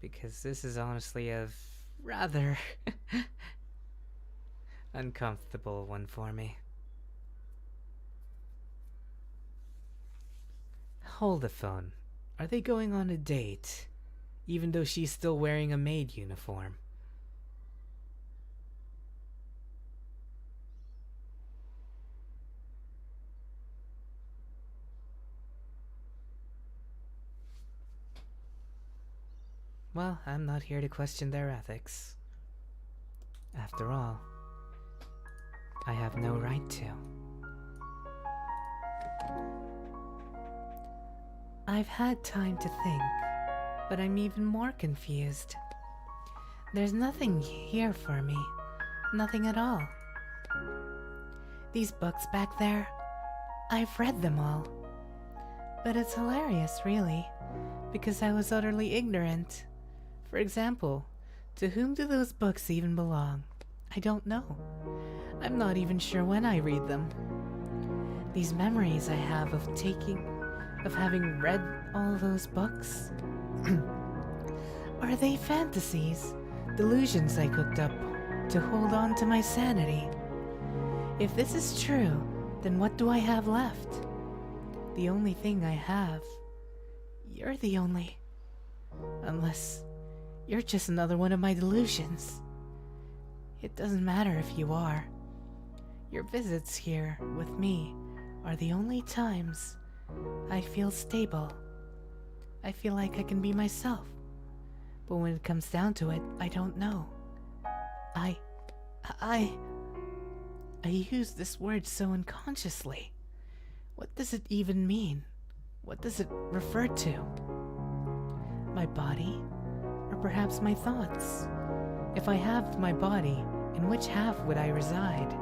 because this is honestly a rather uncomfortable one for me. Hold the phone. Are they going on a date, even though she's still wearing a maid uniform? Well, I'm not here to question their ethics. After all, I have no right to. I've had time to think, but I'm even more confused. There's nothing here for me. Nothing at all. These books back there, I've read them all. But it's hilarious, really, because I was utterly ignorant. For example, to whom do those books even belong? I don't know. I'm not even sure when I read them. These memories I have of having read all those books. Are they fantasies? Delusions I cooked up to hold on to my sanity? If this is true, then what do I have left? The only thing I have. You're the only. Unless you're just another one of my delusions. It doesn't matter if you are. Your visits here with me are the only times I feel stable. I feel like I can be myself. But when it comes down to it, I don't know. I use this word so unconsciously. What does it even mean? What does it refer to? My body? Or perhaps my thoughts? If I halved my body, in which half would I reside?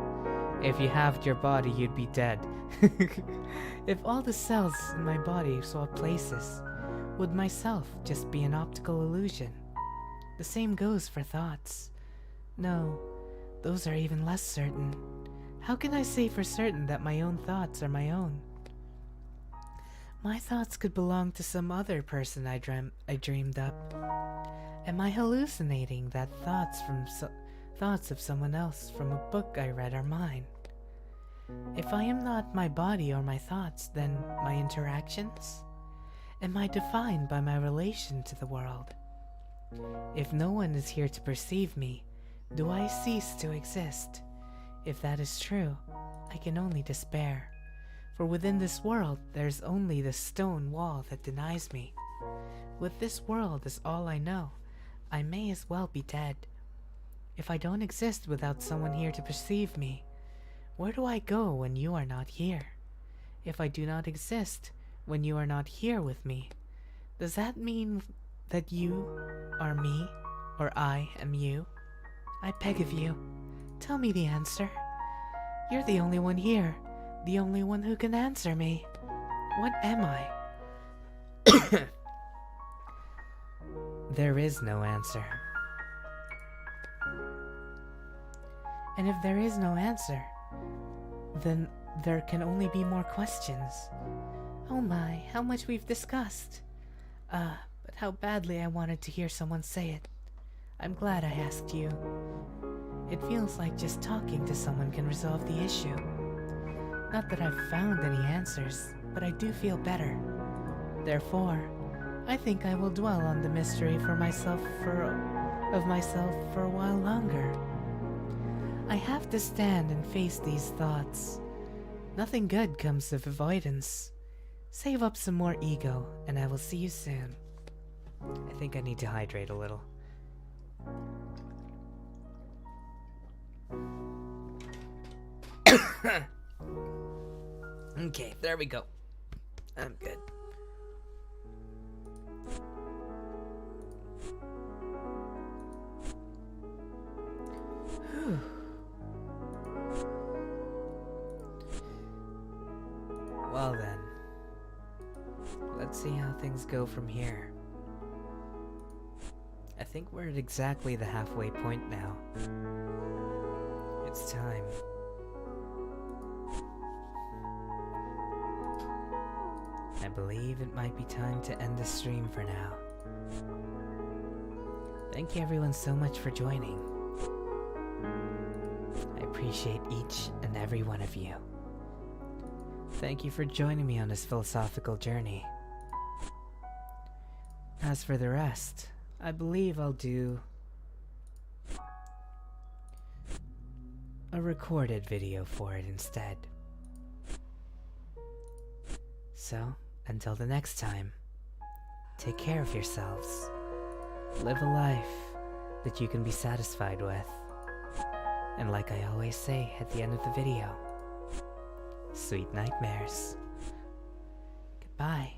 If you halved your body, you'd be dead. If all the cells in my body swapped places, would myself just be an optical illusion? The same goes for thoughts. No, those are even less certain. How can I say for certain that my own thoughts are my own? My thoughts could belong to some other person I dreamed up. Am I hallucinating that thoughts of someone else from a book I read are mine? If I am not my body or my thoughts, then my interactions? Am I defined by my relation to the world? If no one is here to perceive me, do I cease to exist? If that is true, I can only despair. For within this world, there's only the stone wall that denies me. With this world as all I know, I may as well be dead. If I don't exist without someone here to perceive me, where do I go when you are not here? If I do not exist when you are not here with me, does that mean that you are me, or I am you? I beg of you, tell me the answer. You're the only one here, the only one who can answer me. What am I? There is no answer. And if there is no answer, then there can only be more questions. Oh my, how much we've discussed. But how badly I wanted to hear someone say it. I'm glad I asked you. It feels like just talking to someone can resolve the issue. Not that I've found any answers, but I do feel better. Therefore, I think I will dwell on the mystery of myself for a while longer. I have to stand and face these thoughts. Nothing good comes of avoidance. Save up some more ego, and I will see you soon. I think I need to hydrate a little. Okay, there we go. I'm good. Whew. Well then, let's see how things go from here. I think we're at exactly the halfway point now. It's time. I believe it might be time to end the stream for now. Thank you everyone so much for joining. I appreciate each and every one of you. Thank you for joining me on this philosophical journey. As for the rest, I believe I'll do a recorded video for it instead. So, until the next time, take care of yourselves. Live a life that you can be satisfied with. And like I always say at the end of the video, sweet nightmares. Goodbye.